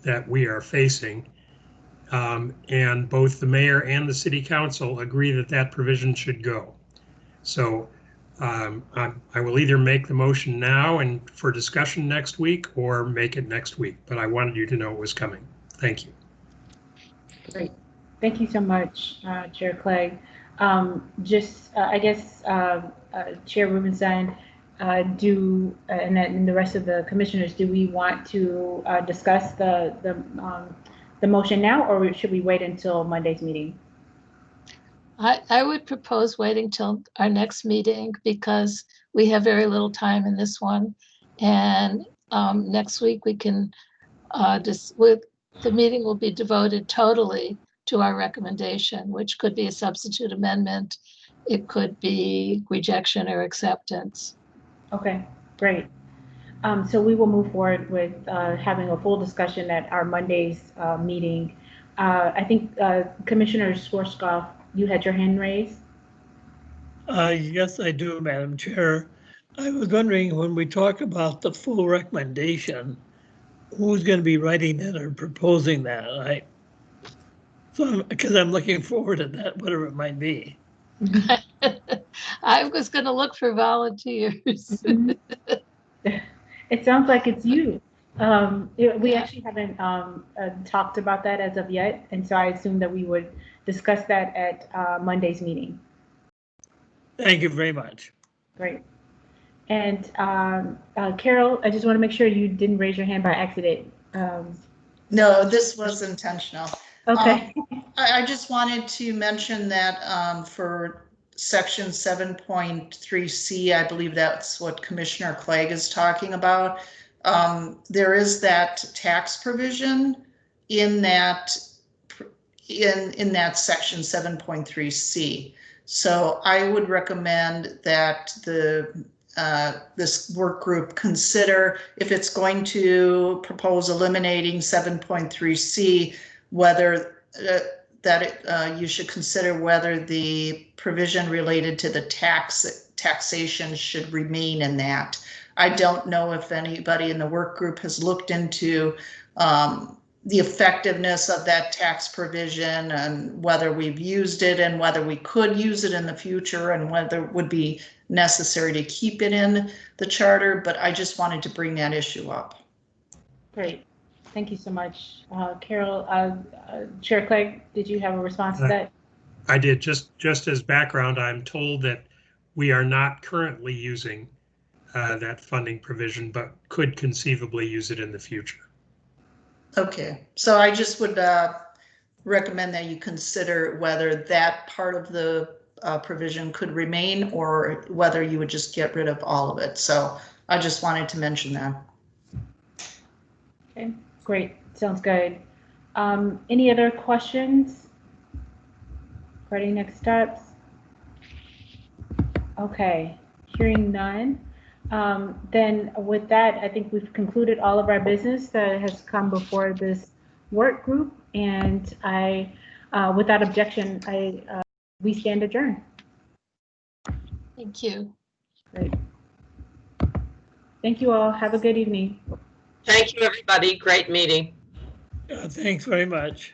that we are facing. And both the mayor and the city council agree that that provision should go. So I will either make the motion now and for discussion next week or make it next week, but I wanted you to know it was coming. Thank you. Great. Thank you so much, Chair Clegg. I guess, Chair Rubenstein, and the rest of the commissioners, do we want to discuss the motion now, or should we wait until Monday's meeting? I would propose waiting till our next meeting because we have very little time in this one. And next week we can the meeting will be devoted totally to our recommendation, which could be a substitute amendment. It could be rejection or acceptance. Okay, great. So we will move forward with having a full discussion at our Monday's meeting. I think Commissioner Schwarzkopf, you had your hand raised. Yes, I do, Madam Chair. I was wondering, when we talk about the full recommendation, who's going to be writing that or proposing that? Because I'm looking forward to that, whatever it might be. I was going to look for volunteers. It sounds like it's you. We actually haven't talked about that as of yet, and so I assume that we would discuss that at Monday's meeting. Thank you very much. Great. And Carol, I just want to make sure you didn't raise your hand by accident. No, this was intentional. Okay. I just wanted to mention that for section 7.3C, I believe that's what Commissioner Clegg is talking about. There is that tax provision in that section 7.3C. So I would recommend that this work group consider, if it's going to propose eliminating 7.3C, whether you should consider whether the provision related to the taxation should remain in that. I don't know if anybody in the work group has looked into the effectiveness of that tax provision and whether we've used it and whether we could use it in the future and whether it would be necessary to keep it in the charter, but I just wanted to bring that issue up. Great. Thank you so much. Carol, Chair Clegg, did you have a response to that? I did. Just as background, I'm told that we are not currently using that funding provision, but could conceivably use it in the future. Okay, so I just would recommend that you consider whether that part of the provision could remain or whether you would just get rid of all of it. So I just wanted to mention that. Okay, great. Sounds good. Any other questions regarding next steps? Okay, hearing none. Then with that, I think we've concluded all of our business that has come before this work group, and without objection, we stand adjourned. Thank you. Great. Thank you all. Have a good evening. Thank you, everybody. Great meeting. Thanks very much.